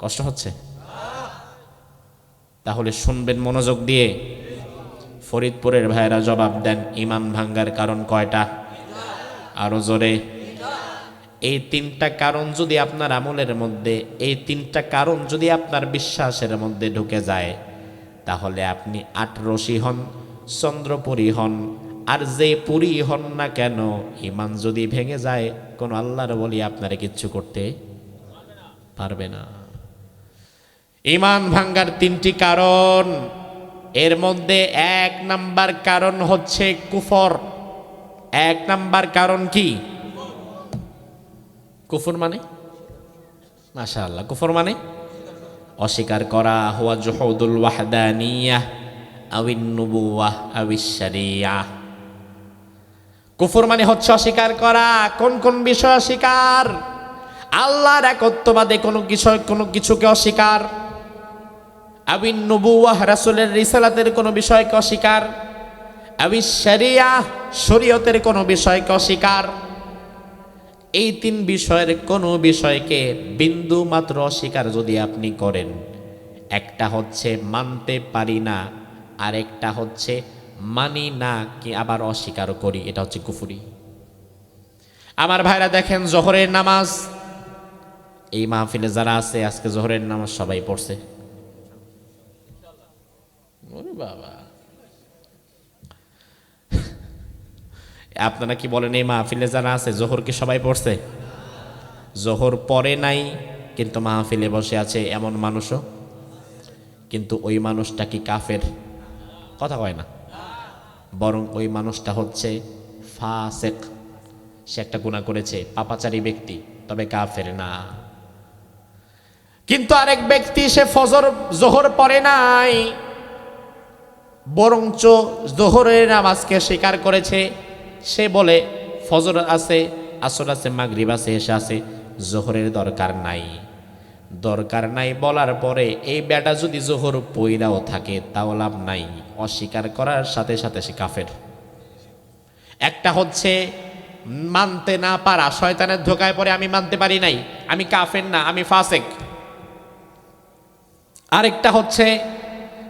কষ্ট হচ্ছে? তাহলে শুনবেন মনোযোগ দিয়ে। ফরিদপুরের ভাইয়েরা জবাব দেন, ঈমান ভাঙ্গার কারণ কয়টা? আরো জোরে। এই 3টা কারণ যদি আপনার আমলের মধ্যে, এই 3টা কারণ যদি আপনার বিশ্বাসের মধ্যে ঢুকে যায়, তাহলে আপনি আটরশি হন, চন্দ্রপুরী হন, আর যে পুরি হন না কেন, ইমান যদি ভেঙে যায়, কোন আল্লাহর ওলি আপনারে কিচ্ছু করতে পারবে না। ইমান ভাঙ্গার তিনটি কারণ, এর মধ্যে এক নাম্বার কারণ হচ্ছে কুফর। এক নাম্বার কারণ কি? কুফর মানে, মাশাআল্লাহ, কুফর মানে অস্বীকার করা। হুয়া জুহুদুল ওয়াহদানিয়াহ আউন নুবুওয়াহ আউশ শরিয়াহ। কুফর মানে হচ্ছে অস্বীকার করা। কোন কোন বিষয় অস্বীকার? আল্লাহর একত্ববাদে কোনো কিছুকে অস্বীকার, আউন নুবুওয়াহ রাসূলের রিসালাতের কোনো বিষয়কে অস্বীকার, আউশ শরিয়াহ শরীয়তের কোনো বিষয়কে অস্বীকার। এই তিন বিষয়ের কোনো বিষয়কে বিন্দু মাত্র অস্বীকার যদি আপনি করেন, একটা হচ্ছে মানতে পারি না, আর একটা হচ্ছে মানি না কি আবার অস্বীকার করি, এটা হচ্ছে কুফরি। আমার ভাইরা দেখেন, জোহরের নামাজ, এই মাহফিলে যারা আছে আজকে জোহরের নামাজ সবাই পড়ছে। ওরে বাবা, আপনারা কি বলেন এই মাহফিলে যারা আছে জোহর কি সবাই পড়ছে? জোহর পড়ে নাই কিন্তু মাহফিলে বসে আছে এমন মানুষও, কিন্তু ওই মানুষটা কি কাফের? কথা কয় না, বরং ওই মানুষটা হচ্ছে ফাসিক। সে একটা গুনাহ করেছে, পাপাচারী ব্যক্তি, তবে কাফের না। কিন্তু আরেক ব্যক্তি, সে জোহর পড়ে নাই, বরঞ্চ জোহরের নামাজকে স্বীকার করেছে। সে বলে ফজর আছে, আসর আছে, মাগরিব আছে, এশা আছে, জোহরের দরকার নাই। দরকার নাই বলার পরে এই বেটা যদি জোহর পইরাও থাকে তাও লাভ নাই, অস্বীকার করার সাথে সাথে সে কাফের। একটা হচ্ছে মানতে না পারা, শয়তানের ধোকায় পড়ে আমি মানতে পারি নাই, আমি কাফের না, আমি ফাসিক। আরেকটা হচ্ছে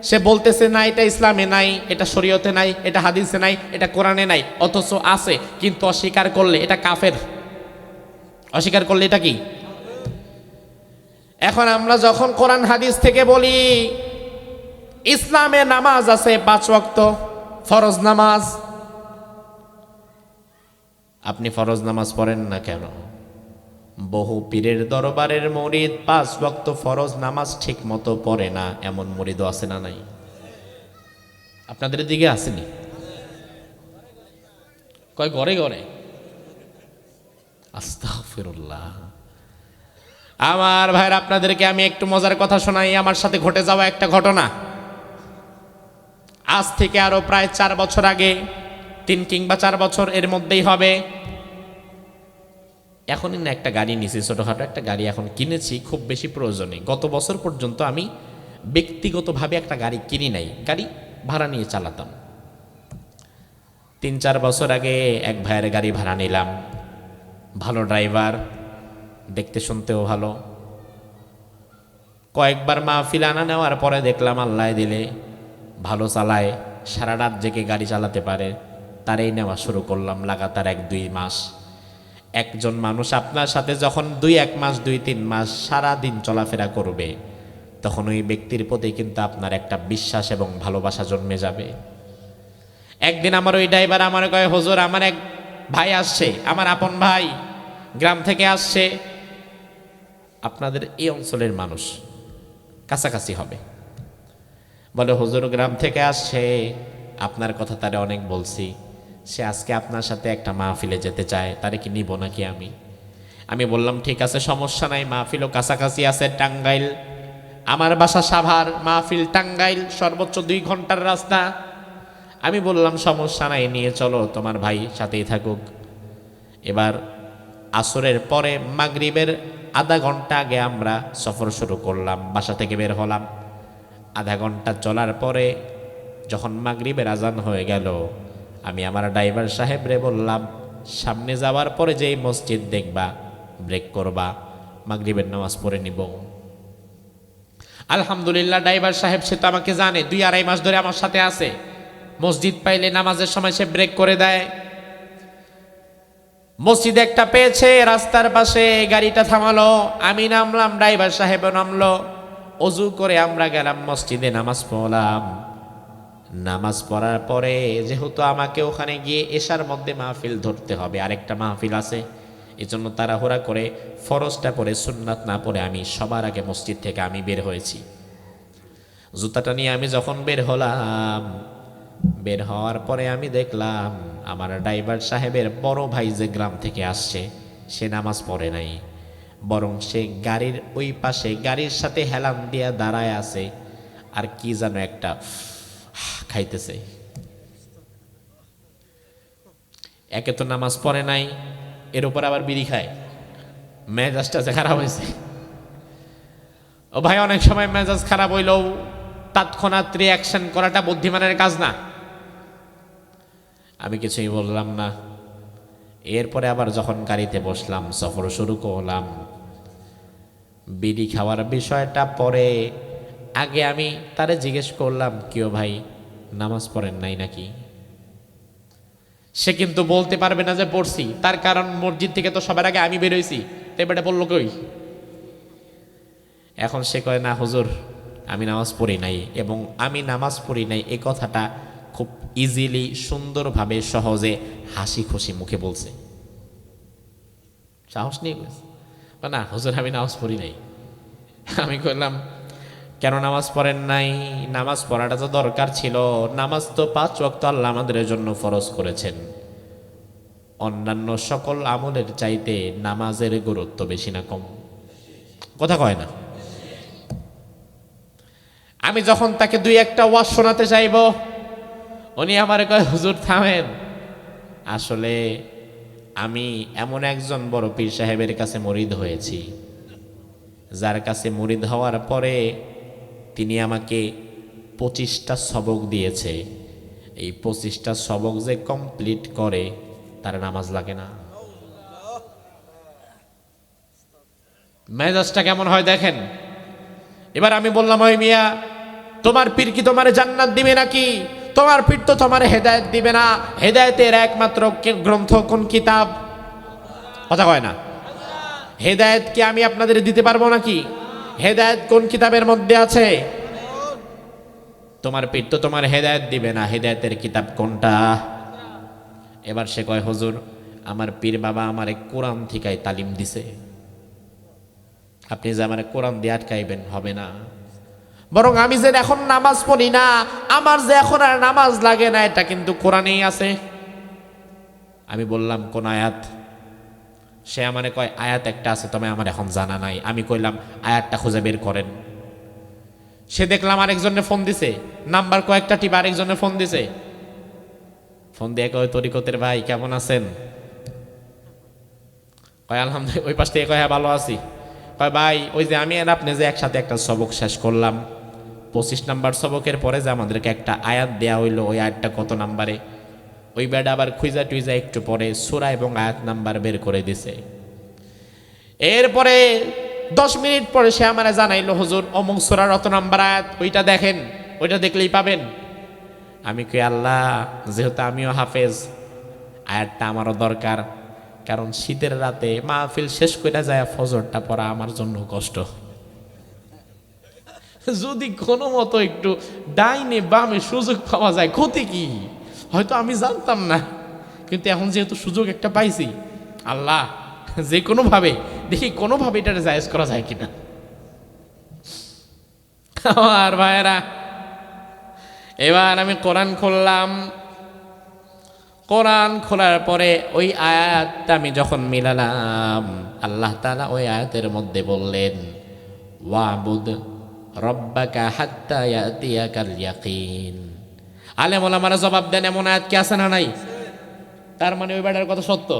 সে বলতেছে না এটা ইসলামে নাই, এটা শরীয়তে নাই, এটা হাদিসে নাই, এটা কোরআনে নাই, অথচ আছে, কিন্তু অস্বীকার করলে এটা কাফের। অস্বীকার করলে এটা কি? এখন আমরা যখন কোরআন হাদিস থেকে বলি ইসলামে নামাজ আছে 5 ওয়াক্ত ফরজ নামাজ, আপনি ফরজ নামাজ পড়েন না কেন? বহু পীরের দরবারের মুরিদ 5 ওয়াক্ত ফরজ নামাজ ঠিক মতো পড়ে না, এমন মুরিদও আছে না নাই? আপনাদের দিকে আসেনি? কয় ঘরে ঘরে। আস্তাগফিরুল্লাহ। আমার ভাইরা, আপনাদেরকে আমি একটু মজার কথা শোনাই। আমার সাথে ঘটে যাওয়া একটা ঘটনা। আজ থেকে আরো প্রায় 4 বছর আগে, 3 কিংবা 4 বছর এর মধ্যেই হবে। এখনই না একটা গাড়ি নিয়েছি, ছোটখাটো একটা গাড়ি এখন কিনেছি, খুব বেশি প্রয়োজনে। গত বছর পর্যন্ত আমি ব্যক্তিগতভাবে একটা গাড়ি কিনি নাই, গাড়ি ভাড়া নিয়ে চালাতাম। 3-4 বছর আগে এক ভাইয়ের গাড়ি ভাড়া নিলাম। ভালো ড্রাইভার, দেখতে শুনতেও ভালো। কয়েকবার মাহফিল আনা নেওয়ার পরে দেখলাম আল্লাহ দিলে ভালো চালায়, সারা রাত জেগে গাড়ি চালাতে পারে। তারই নেওয়া শুরু করলাম লাগাতার 1-2 মাস। একজন মানুষ আপনার সাথে যখন 2-1 মাস 2-3 মাস সারা দিন চলাফেরা করবে, তখন ওই ব্যক্তির প্রতি কিন্তু আপনার একটা বিশ্বাস এবং ভালোবাসা জন্মে যাবে। একদিন আমার ওই ড্রাইভার আমার কয়, হুজুর আমার এক ভাই আসছে, আমার আপন ভাই, গ্রাম থেকে আসছে, আপনাদের এই অঞ্চলের মানুষ, কাছাকাছি হবে। বলে হুজুর গ্রাম থেকে আসছে, আপনার কথা তারে অনেক বলছি, সে আজকে আপনার সাথে একটা মাহফিলে যেতে চায়, তারে কি নিব নাকি? আমি বললাম ঠিক আছে, সমস্যা নাই, মাহফিলও কাছাকাছি আছে, টাঙ্গাইল, আমার বাসা সাভার, মাহফিল টাঙ্গাইল, সর্বোচ্চ 2 ঘন্টার রাস্তা। আমি বললাম সমস্যা নাই, নিয়ে চলো, তোমার ভাই সাথেই থাকুক। এবার আসরের পরে মাগরিবের আধা ঘন্টা আগে আমরা সফর শুরু করলাম, বাসা থেকে বের হলাম। আধা ঘন্টা চলার পরে যখন মাগরিবের আজান হয়ে গেল, আমি আমার ড্রাইভার সাহেবরে বললাম, সামনে যাওয়ার পরে যেই মসজিদ দেখবা ব্রেক করবা, মাগরিবের নামাজ পড়ে নিব। আলহামদুলিল্লাহ, ড্রাইভার সাহেব সে তো আমাকে জানে, 2-2.5 মাস ধরে আমার সাথে আছে। মসজিদ পাইলে নামাজের সময় সে ব্রেক করে দেয়। মসজিদ একটা পেয়েছে, রাস্তার পাশে গাড়িটা থামালো, আমি নামলাম, ড্রাইভার সাহেবও নামলো। অজু করে আমরা গেলাম মসজিদে, নামাজ পড়লাম। নামাজ পড়ার পরে যেহেতু আমাকে ওখানে গিয়ে এশার মধ্যে মাহফিল ধরতে হবে, আরেকটা মাহফিল আছে, এই জন্য তাড়াহুড়া করে ফরজটা করে সুন্নাত না পড়ে আমি সবার আগে মসজিদ থেকে আমি বের হয়েছি। জুতাটা নিয়ে আমি যখন বের হলাম, বের হওয়ার পরে আমি দেখলাম আমার ড্রাইভার সাহেবের বড় ভাই যে গ্রাম থেকে আসছে সে নামাজ পড়ে নাই, বরং সে গাড়ির ওই পাশে গাড়ির সাথে হেলান দিয়া দাঁড়ায় আছে আর কি যেন একটা খাইতেছে। একে তো নামাজ পড়ে নাই, এর উপর আবার বিড়ি খায়, মেজাজটা যে খারাপ হয়েছে। ও ভাই, অনেক সময় মেজাজ খারাপ হইলেও তৎক্ষণাৎ রিয়াকশন করাটা বুদ্ধিমানের কাজ না। আমি কিছুই বললাম না। এরপরে আবার যখন গাড়িতে বসলাম, সফর শুরু করলাম, বিড়ি খাওয়ার বিষয়টা পরে আগে আমি তারে জিজ্ঞেস করলাম, কেউ ভাই নামাজ পড়েন নাই নাকি? সে কিন্তু বলতে পারবে না যে পড়ছি, তার কারণ মসজিদ থেকে তো সবার আগে আমি বেরোইছি, তাই বেটা বললো কই। এখন সে কয়, না হুজুর আমি নামাজ পড়ি নাই, এবং আমি নামাজ পড়ি নাই এই কথাটা খুব ইজিলি, সুন্দরভাবে, সহজে, হাসি খুশি মুখে বলছে, সাহস নিয়ে বলছে না হুজুর আমি নামাজ পড়ি নাই। আমি কইলাম, কেন নামাজ পড়েন নাই? নামাজ পড়াটা তো দরকার ছিল, নামাজ তো 5 ওয়াক্ত আল্লাহ আমাদের জন্য ফরজ করেছেন, অন্যান্য সকল আমলের চাইতে নামাজের গুরুত্ব বেশি না কম? কথা কয় না। আমি যখন তাকে 2-1টা ওয়াজ শোনাতে চাইব, উনি আমার কয়, হুজুর থামেন, আসলে আমি এমন একজন বড় পীর সাহেবের কাছে মুরিদ হয়েছি, যার কাছে মুরিদ হওয়ার পরে তিনি আমাকে 25টা সবক দিয়েছে, এই 25টা সবক যে কমপ্লিট করে তার নামাজ লাগে না। মেজাজটা কেমন হয় দেখেন। এবার আমি বললাম, ওই মিয়া, তোমার পীর কি তোমার জান্নাত দিবে নাকি? তোমার পীর তো তোমার হেদায়েত দিবে না। হেদায়েতের একমাত্র গ্রন্থ কোন কিতাব? কথা কয় না। হেদায়েত কি আমি আপনাদের দিতে পারবো নাকি? হেদায়েত কোন কিতাবের মধ্যে আছে? তোমার পীর তো তোমার হেদায়েত দিবে না, হেদায়েতের কিতাব কোনটা? এবার সে কয়, হুজুর আমার পীর বাবা আমারে কোরআন থেকে তালিম দিছে, আপনি যে আমার কোরআন দিয়ে আটকাইবেন হবে না, বরং আমি যে এখন নামাজ পড়ি না, আমার যে এখন আর নামাজ লাগে না, এটা কিন্তু কোরআনেই আছে। আমি বললাম, কোন আয়াত? সে আমারে কয়, আয়াত একটা আছে, তবে আমার এখন জানা নাই। আমি কইলাম, আয়াতটা খুঁজে বের করেন। সে দেখলাম আরেকজনে ফোন দিছে, নাম্বার কয়েকটা টিপ আরেকজনে ফোন দিছে, ফোন দিয়ে কয়, তরিকতের ভাই কেমন আছেন? কয় আলহামদুলিল্লাহ। ওই পাশ থেকে কয়, হ্যাঁ ভালো আছি। কয় ভাই, ওই যে আমি আর আপনি যে একসাথে একটা সবক শেষ করলাম, 25 নাম্বার সবকের পরে যে আমাদেরকে একটা আয়াত দেয়া হইলো, ওই আয়াতটা কত নাম্বারে? ওই বেডা আবার খুঁজা টুইজা একটু পরে সূরা এবং আয়াত নাম্বার বের করে দিছে। এরপরে 10 মিনিট পরে সে আমারে জানাইলো, হুজুর অমুক সূরার অত নাম্বার আয়াত, ওইটা দেখেন, ওইটা দেখলেই পাবেন। আমি কই, আল্লাহ, যেহেতু আমিও হাফেজ, আয়াতটা আমারও দরকার, কারণ শীতের রাতে মাহফিল শেষ করে যায় ফজরটা পড়া আমার জন্য কষ্ট। যদি কোনো মতো একটু ডাইনে বামে সুযোগ পাওয়া যায়, ক্ষতি কি? হয়তো আমি জানতাম না, কিন্তু এখন যেহেতু সুযোগ একটা পাইছি, আল্লাহ যে কোনোভাবে দেখি, কোনোভাবে এটা জায়েজ করা যায় কিনা। আর ভাইয়েরা, এবার আমি কোরআন খুললাম। কোরআন খোলার পরে ওই আয়াতটা আমি যখন মিলালাম, আল্লাহ তাআলা ওই আয়াতের মধ্যে বললেন, ওয়াবুদ রব্বাকা হাত্তা ইয়াতিয়াকাল ইয়াকিন। আলেম ওলামারা জবাব দেন, এমন আয়াত কি আছে না নাই? তার মানে ওই ব্যাটার কথা সত্য।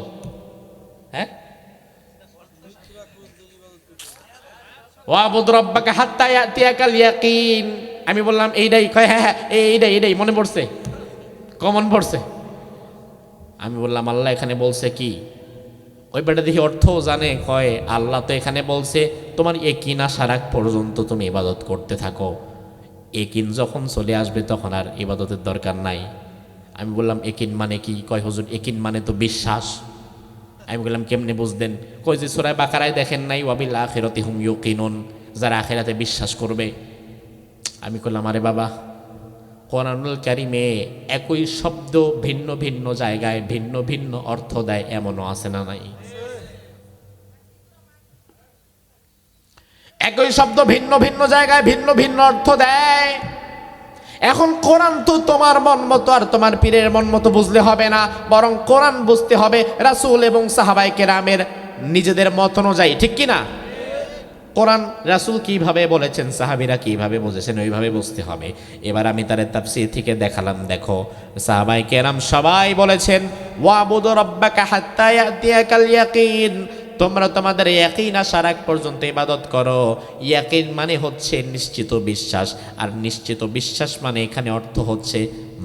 হ্যাঁ, ওয়াবুদ রব্বাকা হাত্তা ইয়াতিয়াকাল ইয়াকিন। আমি বললাম এইটাই? কয় হ্যাঁ হ্যাঁ এইটাই মনে পড়ছে, কমন পড়ছে। আমি বললাম, আল্লাহ এখানে বলছে কি? ওই বেটা দেখি অর্থও জানে। কয়, আল্লাহ তো এখানে বলছে তোমার একিন আসার আগ পর্যন্ত তুমি ইবাদত করতে থাকো, একিন যখন চলে আসবে তখন আর ইবাদতের দরকার নাই। আমি বললাম, একিন মানে কি? কয়, হুজুর একিন মানে তো বিশ্বাস। আমি বললাম, কেমনে বুঝলেন? কয় যে সূরা বাকারায় দেখেন নাই, ওয়াবিল আখিরাতি হুম ইউকিনুন, যারা আখিরাতে বিশ্বাস করবে। আমি বললাম, আরে বাবা, কোরআনুল কারিমে একই শব্দ ভিন্ন ভিন্ন জায়গায় ভিন্ন ভিন্ন অর্থ দেয়, এমনও আছে না নাই? একই শব্দ ভিন্ন ভিন্ন জায়গায় ভিন্ন ভিন্ন অর্থ দেয়। এখন কোরআন তো তোমার মন মতো আর তোমার পীরের মন মতো বুঝলে হবে না, বরং কোরআন বুঝতে হবে রাসূল এবং সাহাবায়ে কেরামের নিজেদের মত অনুযায়ী, ঠিক কি না? কোরআন রাসূল কিভাবে বলেছেন, সাহাবীরা কিভাবে বুঝেছেন, ওইভাবে বুঝতে হবে। এবার আমি তার তাফসীর থেকে দেখালাম। দেখো, সাহাবায়ে কেরাম সবাই বলেছেন ওয়াবুদু রাব্বাকা হাত্তা ইয়াতিয়াকাল ইয়াকিন, তোমরা তোমাদের ইয়াকিন আসার আগ পর্যন্ত ইবাদত করো। ইয়াকিন মানে হচ্ছে নিশ্চিত বিশ্বাস, আর নিশ্চিত বিশ্বাস মানে এখানে অর্থ হচ্ছে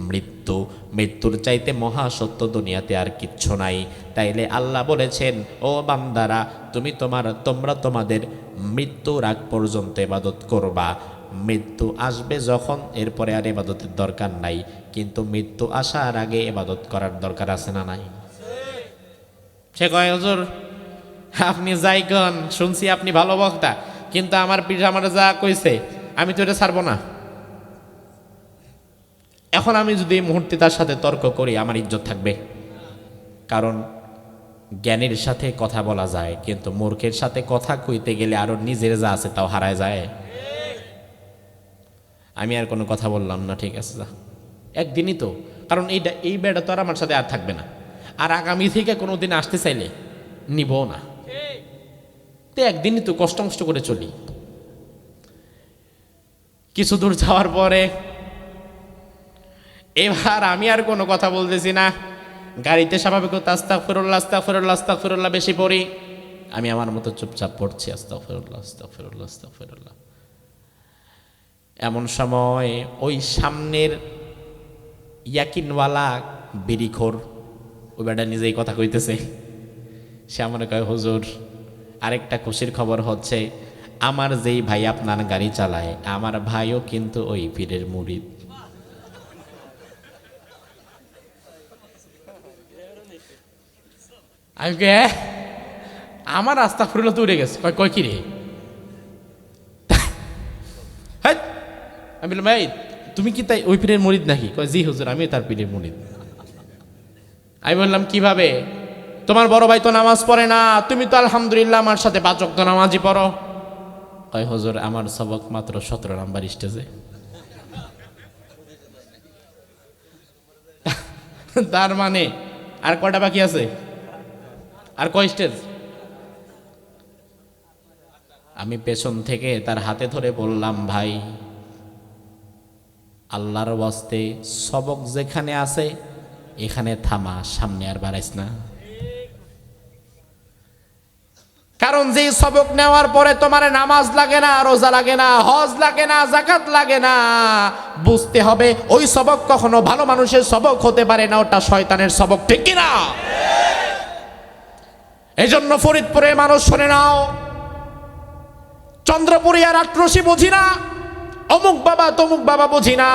মৃত্যু। মৃত্যুর চাইতে মহাসত্য দুনিয়াতে আর কিচ্ছু নাই। তাইলে আল্লাহ বলেছেন, ও বান্দারা, তোমরা তোমাদের মৃত্যুর আগ পর্যন্ত ইবাদত করবা। মৃত্যু আসবে যখন, এরপরে আর ইবাদতের দরকার নাই, কিন্তু মৃত্যু আসার আগে ইবাদত করার দরকার আছে না নাই? সে কয়, হুজুর আপনি যাই কন, শুনছি আপনি ভালো বক্তা, কিন্তু আমার পীর আমার যা কইছে আমি তো এটা ছাড়বো না। এখন আমি যদি এই মুহূর্তে তার সাথে তর্ক করি, আমার ইজ্জত থাকবে? কারণ জ্ঞানীর সাথে কথা বলা যায়, কিন্তু মূর্খের সাথে কথা কইতে গেলে আরো নিজের যা আছে তাও হারায় যায়। আমি আর কোনো কথা বললাম না, ঠিক আছে যা, একদিনই তো, কারণ এই বেড়া তো আর আমার সাথে আর থাকবে না, আর আগামী থেকে কোনো দিন আসতে চাইলে নিব না, তো একদিনই তো কষ্ট মষ্ট করে চলি। কিছু দূর যাওয়ার পরে এবার আমি আর কোনো কথা বলতেছি না, গাড়িতে স্বাভাবিক আস্তাগফিরুল্লাহ আস্তাগফিরুল্লাহ আস্তাগফিরুল্লাহ বেশি পড়ি, আমি আমার মতো চুপচাপ পড়ছি আস্তাগফিরুল্লাহ আস্তাগফিরুল্লাহ আস্তাগফিরুল্লাহ। এমন সময় ওই সামনের ইয়াকিনওয়ালা বিড়িখোর, ওই বেটা নিজেই কথা কইতেছে, সে আমার কয়, হুজুর আরেকটা খুশির খবর হচ্ছে, আমার যেই ভাই আপনার গাড়ি চালায়, আমার ভাইও কিন্তু ওই পীরের মুরিদ। আমি আমার আস্তাগফিরুল্লাহ তো উড়ে গেছে, কয় কি রে? আমি বললাম, ভাই তুমি কি তাই ওই পীরের মুরিদ নাকি? কয় জি হুজুর, আমি তার পীরের মুরিদ। আমি বললাম, কিভাবে? তোমার বড় ভাই তো নামাজ পড়ে না, তুমি তো আলহামদুলিল্লাহ আমার সাথে 5 ওয়াক্ত নামাজই পড়ো। কয় হুজুর, আমার সবক মাত্র 17 নাম্বার স্টেজে। তার মানে আর কয়টা বাকি আছে? আর কয় স্টেজ? আমি পেছন থেকে তার হাতে ধরে বললাম, ভাই আল্লাহর ওয়াস্তে সবক যেখানে আছে এখানে থামা, সামনে আর বাড়াইস না। কারণ যে সবক নেওয়ার পরে তোমার নামাজ লাগে না, রোজা লাগে না, হজ লাগে না, যাকাত লাগে না, বুঝতে হবে ওই সবক কখনো ভালো মানুষের সবক হতে পারে না, ওটা শয়তানের সবক, ঠিক কি না? এই জন্য ফরিদপুরে মানুষ শুনে নাও, চন্দ্রপুরে আর আট্রসি বুঝি না, অমুক বাবা তমুক বাবা বুঝি না,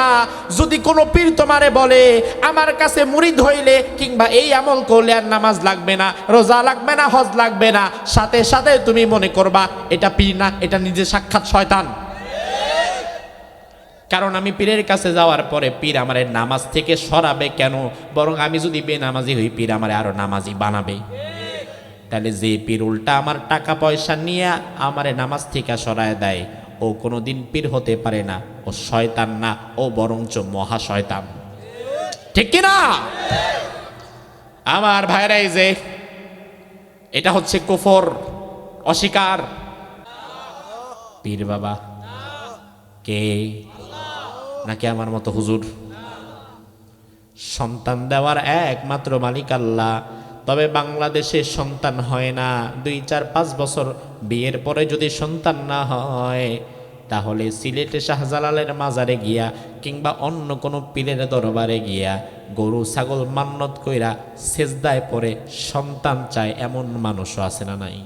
যদি কোনো পীর তোমারে বলে আমার কাছে মুরিদ হইলে কিংবা এই আমল করলে আর নামাজ লাগবে না, রোজা লাগবে না, হজ লাগবে না, সাথে সাথে তুমি মনে করবা এটা পীর না, এটা নিজে সাক্ষাৎ শয়তান। কারণ আমি পীরের কাছে যাওয়ার পরে পীর আমারে নামাজ থেকে সরাবে কেন, বরং আমি যদি বেনামাজি হই পীর আমারে আরো নামাজি বানাবে। তাহলে যে পীর উল্টা আমার টাকা পয়সা নিয়ে আমারে নামাজ থেকে সরায় দেয়, ও কোনোদিন পীর হতে পারে না, ও শয়তান না, ও বরঞ্চ মহা শয়তান, ঠিক কিনা? আমার ভাইরাই, যে এটা হচ্ছে কুফর, অস্বীকার। পীর বাবা কে? নাকি আমার মতো হুজুর? সন্তান দেওয়ার একমাত্র মালিক আল্লাহ। তবে বাংলাদেশে সন্তান হয় না, 2, 4, 5 বছর বিয়ের পরে যদি সন্তান না হয়, তাহলে সিলেটে শাহজালালের মাজারে গিয়া কিংবা অন্য কোনো পীরের দরবারে গিয়া গরু ছাগল মান্নত কইরা সেজদায় পড়ে সন্তান চায়, এমন মানুষও আছে না নাই?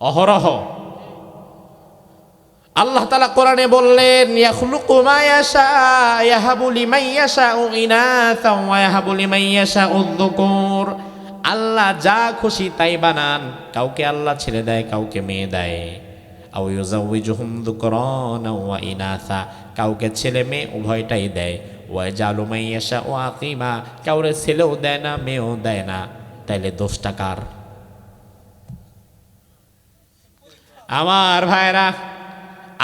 অহরহ। আল্লাহ তাআলা কোরআনে বললেন, ইয়াখলুকু মা ইয়াশা ইয়াহাবু লিমান ইয়াশাউ ইনাসা ওয়া ইয়াহাবু লিমান ইয়াশাউ যুকুর। আল্লাহ যা খুশি তাই বানান, কাউকে আল্লাহ ছেলে দেয়, কাউকে মেয়ে দেয়। আও ইউযাউযুহুম যুকরানা ওয়া ইনাসা, কাউকে ছেলে মেয়ে উভয়টাই দেয়। ওয়া জালু মান ইয়াশাউ আকিমা, কাউরে ছেলেও দেয় না মেয়েও দেয় না। তাইলে দোষটা কার? আমার ভাইরা,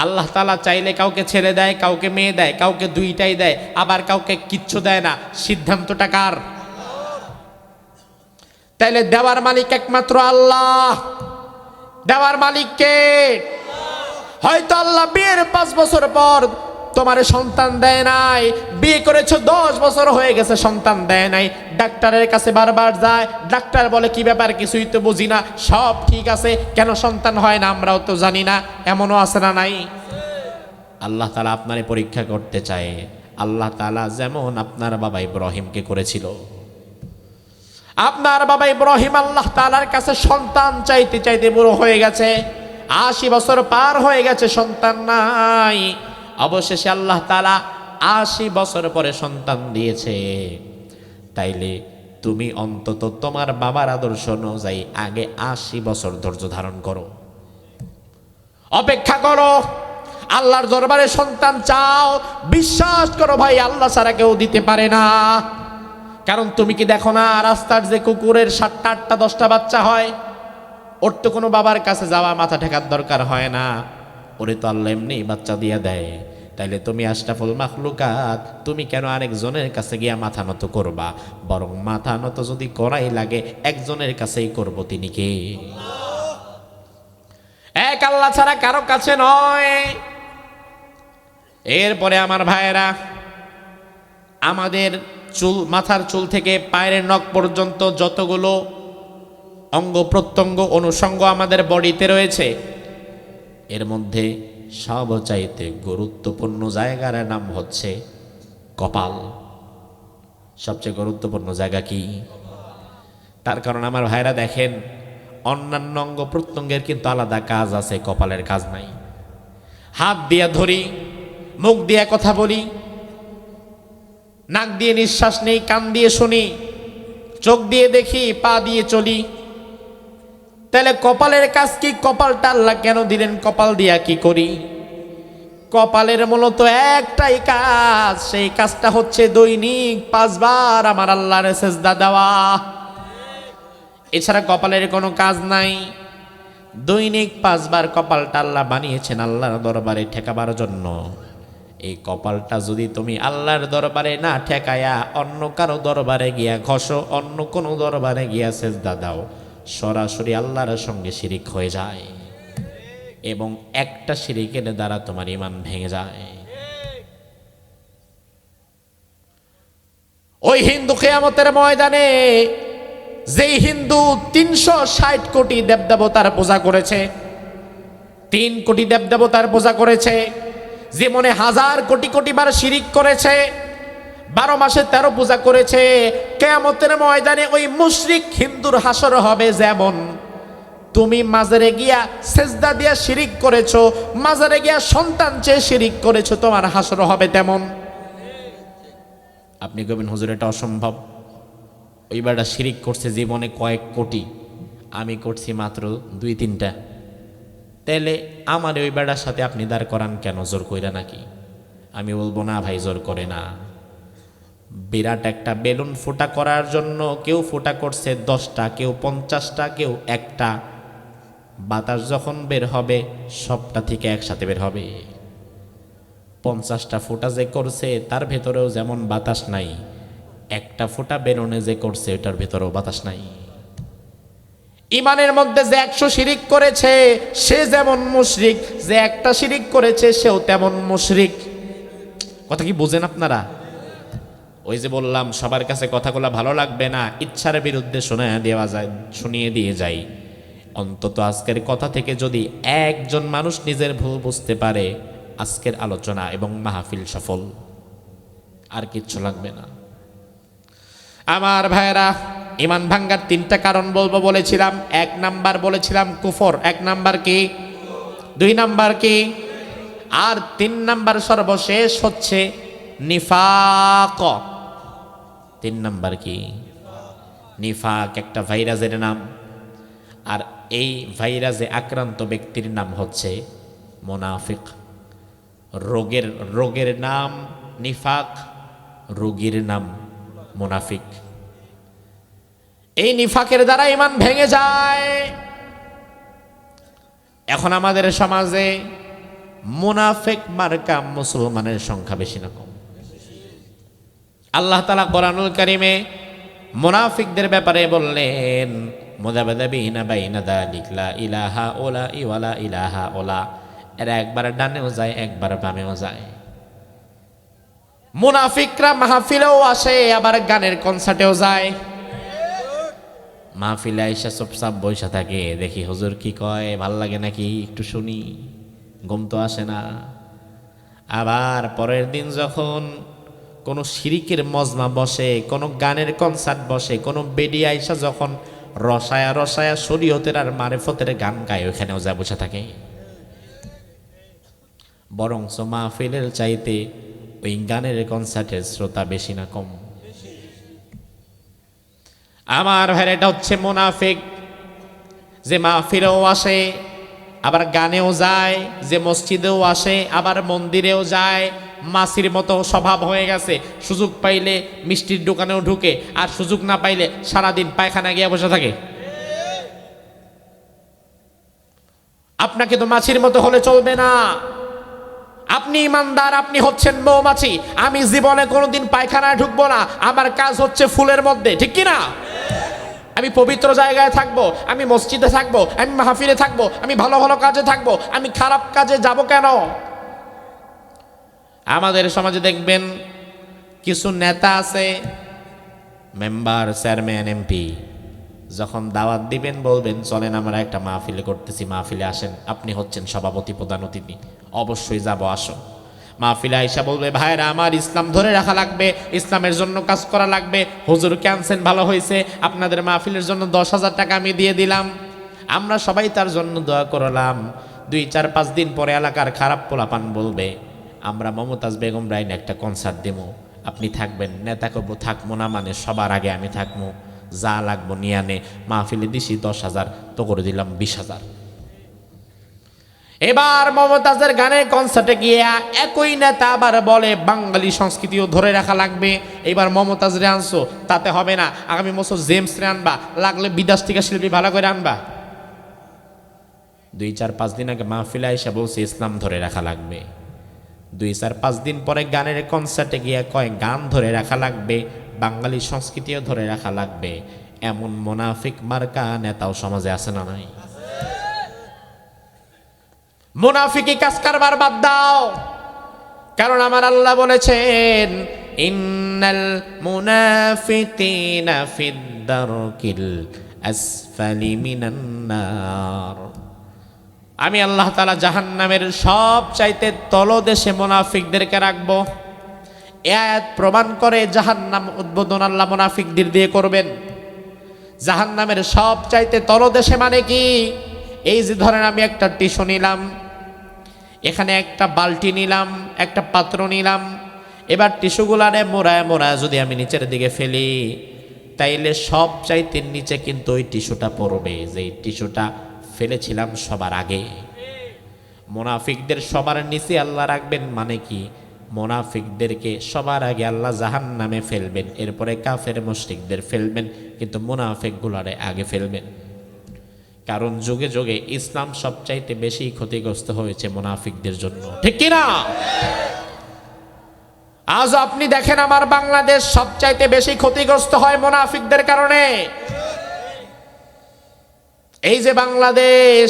আল্লাহ তাআলা চাইলে কাউকে ছেলে দেয়, কাউকে মেয়ে দেয়, কাউকে দুইটাই দেয়, আবার কাউকে কিচ্ছু দেয় না। সিদ্ধান্তটা কার? তাইলে দেওয়ার মালিক একমাত্র আল্লাহ। দেওয়ার মালিক কে? হয়তো আল্লাহ বিয়ের 5 বছর পর তোমার সন্তান দেয় নাই, বিয়ে করেছো 10 বছর হয়ে গেছে সন্তান দেয় নাই, ডাক্তারের কাছে বারবার যায়, ডাক্তার বলে কি ব্যাপার, কিছুই তো বুঝি না, সব ঠিক আছে, কেন সন্তান হয় না আমরাও তো জানি না। এমনও আছে না নাই? আল্লাহ তাআলা আপনারে পরীক্ষা করতে চায়। আল্লাহ তাআলা যেমন আপনার বাবা ইব্রাহিমকে করেছিল। আপনার বাবা ইব্রাহিম আল্লাহ তাআলার কাছে সন্তান চাইতে চাইতে বুড়ো হয়ে গেছে, 80 বছর পার হয়ে গেছে, সন্তান নাই। অবশেষে আল্লাহ তাআলা 80 বছর পরে সন্তান দিয়েছে। তাইলে তুমি অন্তত তোমার বাবার আদর্শ অনুযায়ী আগে 80 বছর ধৈর্য ধারণ করো, অপেক্ষা করো, আল্লাহর দরবারে সন্তান চাও। বিশ্বাস করো ভাই, আল্লাহ ছাড়া কেউ দিতে পারে না। কারণ তুমি কি দেখো না, রাস্তার যে কুকুরের 7টা 8টা 10টা বাচ্চা হয়, ওর তো কোনো বাবার কাছে যাওয়া মাথা ঠেকার দরকার হয় না, ওরে তো আল্লাহ এমনি বাচ্চা দিয়ে দেয়। তাইলে তুমি আশরাফুল মাখলুকাত, তুমি কেন আরেকজনের কাছে গিয়া মাথা নত করবা? বরং মাথা নত যদি করাই লাগে একজনের কাছেই করব, তিনি কে? এক আল্লাহ ছাড়া কারো কাছে নয়। এরপরে আমার ভাইয়েরা, আমাদের চুল, মাথার চুল থেকে পায়ের নখ পর্যন্ত যতগুলো অঙ্গ প্রত্যঙ্গ অনুষঙ্গ আমাদের বডিতে রয়েছে, এর মধ্যে সবচাইতে গুরুত্বপূর্ণ জায়গার নাম হচ্ছে কপাল। সবচেয়ে গুরুত্বপূর্ণ জায়গা কি? তার কারণ আমার ভাইরা দেখেন, অন্যান্য অঙ্গ প্রত্যঙ্গের কিন্তু আলাদা কাজ আছে, কপালের কাজ নাই। হাত দিয়ে ধরি, মুখ দিয়ে কথা বলি, নাক দিয়ে নিঃশ্বাস নেই, কান দিয়ে শুনি, চোখ দিয়ে দেখি, পা দিয়ে চলি। তাহলে কপালের কাজ কি? কপালটা আল্লাহ কেন দিলেন? কপাল দিয়া কি করি? কপালের মূলত একটাই কাজ, সেই কাজটা হচ্ছে দৈনিক 5 বার আমার আল্লাহর সেজদা দেওয়া। এছাড়া কপালের কোনো কাজ নাই। দৈনিক 5 বার কপালটা আল্লাহ বানিয়েছেন আল্লাহর দরবারে ঠেকাবার জন্য। এই কপালটা যদি তুমি আল্লাহর দরবারে না ঠেকায়া অন্য কারো দরবারে গিয়া ঘষো, অন্য কোনো দরবারে গিয়া সেজদা দাও, সরাসরি আল্লাহর সঙ্গে শিরিক হয়ে যায়, এবং একটা শিরিকের দ্বারা তোমার ঈমান ভেঙে যায়। ওই হিন্দু কিয়ামতের ময়দানে, যেই হিন্দু 360 কোটি দেবদেবতার পূজা করেছে, 3 কোটি দেবদেবতার পূজা করেছে, যে মনে 1000 কোটি কোটি বার শিরিক করেছে, 12 মাসে 13 পূজা করেছে, কিয়ামতের ময়দানে ওই মুশরিক হিন্দুর হাসর হবে যেমন তুমি মাজারে গিয়া সেজদা দিয়া শিরিক করেছো, মাজারে গিয়া সন্তান চেয়ে শিরিক করেছো, তোমার হাসর হবে তেমন। আপনি কবেন হুজুর এটা অসম্ভব, ওই বেটা শিরিক করছে জীবনে কয়েক কোটি, আমি করছি মাত্র 2-3টা। তাহলে আমার ওই বেটার সাথে আপনি দাঁড় করান কেন? জোর কইরা নাকি? আমি বলবো না ভাই, জোর করে না। বিরাট একটা বেলুন ফোটা করার জন্য কেউ ফোটা করছে 10টা, কেউ 50টা, কেউ 1টা। বাতাস যখন বের হবে সবটা থেকে একসাথে বের হবে। 50টা ফোঁটা যে করছে তার ভেতরেও যেমন বাতাস নাই, একটা ফোঁটা বেলুনে যে করছে ওটার ভেতরেও বাতাস নাই। ইমানের মধ্যে যে 100 শিরিক করেছে সে যেমন মুশরিক, যে একটা শিরিক করেছে সেও তেমন মুশরিক। কথা কি বোঝেন আপনারা? ওই যে বললাম, সবার কাছে কথাগুলো ভালো লাগবে না, ইচ্ছার বিরুদ্ধে শুনিয়ে দিয়ে যাই। অন্তত আজকের কথা থেকে যদি একজন মানুষ নিজের ভুল বুঝতে পারে, আজকের আলোচনা এবং মাহফিল সফল, আর কিচ্ছু লাগবে না। আমার ভাইয়েরা, ঈমান ভাঙ্গার 3টা কারণ বলবো বলেছিলাম। 1 নাম্বার বলেছিলাম কুফর, 1 নাম্বার কি, 2 নাম্বার কি, আর 3 নাম্বার সর্বশেষ হচ্ছে নিফাক। 3 নাম্বার কি? নিফাক একটা ভাইরাসের নাম, আর এই ভাইরাসে আক্রান্ত ব্যক্তির নাম হচ্ছে মুনাফিক। রোগের নাম নিফাক, রোগীর নাম মুনাফিক। এই নিফাকের দ্বারা ঈমান ভেঙে যায়। এখন আমাদের সমাজে মুনাফিক মার্কা মুসলমানের সংখ্যা বেশি না কম? আল্লাহ তাআলা কোরআনুল কারীমে মুনাফিকদের ব্যাপারে বললেন, মুযাবযাবিনা বাইনা যালিকা লা ইলাহা ওলা ওয়ালা ইলাহা ওলা। এরা একবার ডানেও যায়, একবার বামেও যায়। মুনাফিকরা মাহফিলেও আসে, আবার গানের কনসার্টেও যায়। মাহফিলে আইসা চুপচাপ বইসা থাকে, দেখি হুজুর কি কয়, ভাল লাগে নাকি একটু শুনি, ঘুম তো আসে না। আবার পরের দিন যখন কোনো শিরিকের মজমা বসে, কোনো গানের কনসার্ট বসে, কোনো বেডি আইসা যখন রসায়া রসায়া শরীয়তের আর মারিফতের গান গায়, ওখানেও যা বসে থাকে। বরঞ্চ মাহফিলের চাইতে ওই গানের কনসার্টের শ্রোতা বেশি না কম? আমার ভাইরা, এটা হচ্ছে মুনাফিক, যে মাহফিলেও আসে আবার গানেও যায়, যে মসজিদেও আসে আবার মন্দিরেও যায়। মাছির মতো স্বভাব হয়ে গেছে, সুযোগ পাইলে মিষ্টির দোকানেও ঢুকে, আর সুযোগ না পাইলে সারাদিন পায়খানা গিয়ে বসে থাকে। আপনাকে তো মাছির মতো হলে চলবে না। আপনি ইমানদার, আপনি হচ্ছেন মৌমাছি। আমি জীবনে কোনোদিন পায়খানায় ঢুকবো না। আমার কাজ হচ্ছে ফুলের মধ্যে, ঠিক কি না? আমি পবিত্র জায়গায় থাকবো, আমি মসজিদে থাকবো, আমি মাহফিলে থাকবো, আমি ভালো ভালো কাজে থাকবো, আমি খারাপ কাজে যাব কেন? আমাদের সমাজে দেখবেন কিছু নেতা আছে, মেম্বার, চেয়ারম্যান, এমপি, যখন দাওয়াত দিবেন বলবেন চলেন আমরা একটা মাহফিলে করতেছি, মাহফিলে আসেন, আপনি হচ্ছেন সভাপতি, প্রধান অতিথি, অবশ্যই যাব, আসো। মাহফিলে আইসা বলবে, ভাইরা আমার, ইসলাম ধরে রাখা লাগবে, ইসলামের জন্য কাজ করা লাগবে, হুজুর ক্যান্সেল ভালো হয়েছে, আপনাদের মাহফিলের জন্য 10,000 টাকা আমি দিয়ে দিলাম। আমরা সবাই তার জন্য দোয়া করলাম। 2-4-5 দিন পরে এলাকার খারাপ পোলাপান বলবে, আমরা মমতাজ বেগম রাইন একটা কনসার্ট দেবো, আপনি থাকবেন? নেতা করবো, থাকবো না মানে সবার আগে আমি থাকবো, যা লাগবো নিয়ে আনে। মাহফিলে দিছি 10,000, তো করে দিলাম 20,000। এবার মমতাজের গানের কনসার্টে গিয়ে একই নেতা আবার বলে বাঙালি সংস্কৃতিও ধরে রাখা লাগবে। এবার মমতাজ রে আনছো, তাতে হবে না, আগামী বছর জেমস রে আনবা, লাগলে বিদেশ থেকে শিল্পী ভালো করে আনবা। 2-4-5 দিন আগে মাহফিলে এসে বলছে ইসলাম ধরে রাখা লাগবে। 2-4-5 দিন পরে গানের কনসার্টে গিয়ে কয় গান ধরে রাখা লাগবে, বাঙালি সংস্কৃতিও ধরে রাখা লাগবে। এমন মুনাফিক মার্কা নেতাও সমাজে আছে না নাই? মুনাফিকি কাজ কারবার বাদ দাও, কারণ আমার আল্লাহ বলেছেন ইন্নাল মুনাফিকিনা ফিদ দারকিল আসফালি মিনান নার। আমি আল্লাহ তাআলা জাহান্নামের সব চাইতে তলদেশে মুনাফিকদেরকে রাখবো। এই আয়াত প্রমাণ করে জাহান্নাম উদ্বোধন আল্লাহ মুনাফিকদের দিয়ে করবেন। জাহান্নামের সব চাইতে তলদেশে মানে কি? এই যে ধরেন আমি একটা টিস্যু নিলাম, এখানে একটা বালতি নিলাম, একটা পাত্র নিলাম, এবার টিস্যুগুলারে মোড়ায় মোড়ায় যদি আমি নিচের দিকে ফেলি, তাইলে সব চাইতে নিচে কিন্তু ওই টিস্যুটা পড়বে, যে টিস্যুটা ফেলেছিলাম সবার আগে। মুনাফিকদের সবার নিচে আল্লাহ রাখবেন মানে কি? মুনাফিকদেরকে সবার আগে আল্লাহ জাহান্নামে ফেলবেন, এরপরে কাফের মুশরিকদের ফেলবেন, কিন্তু মুনাফিকগুলারে আগে ফেলবেন। কারণ যুগে যুগে ইসলাম সবচাইতে বেশি ক্ষতিগ্রস্ত হয়েছে মুনাফিকদের জন্য, ঠিক কি না? আজ আপনি দেখেন আমার বাংলাদেশ সবচাইতে বেশি ক্ষতিগ্রস্ত হয় মুনাফিকদের কারণে। এই যে বাংলাদেশ,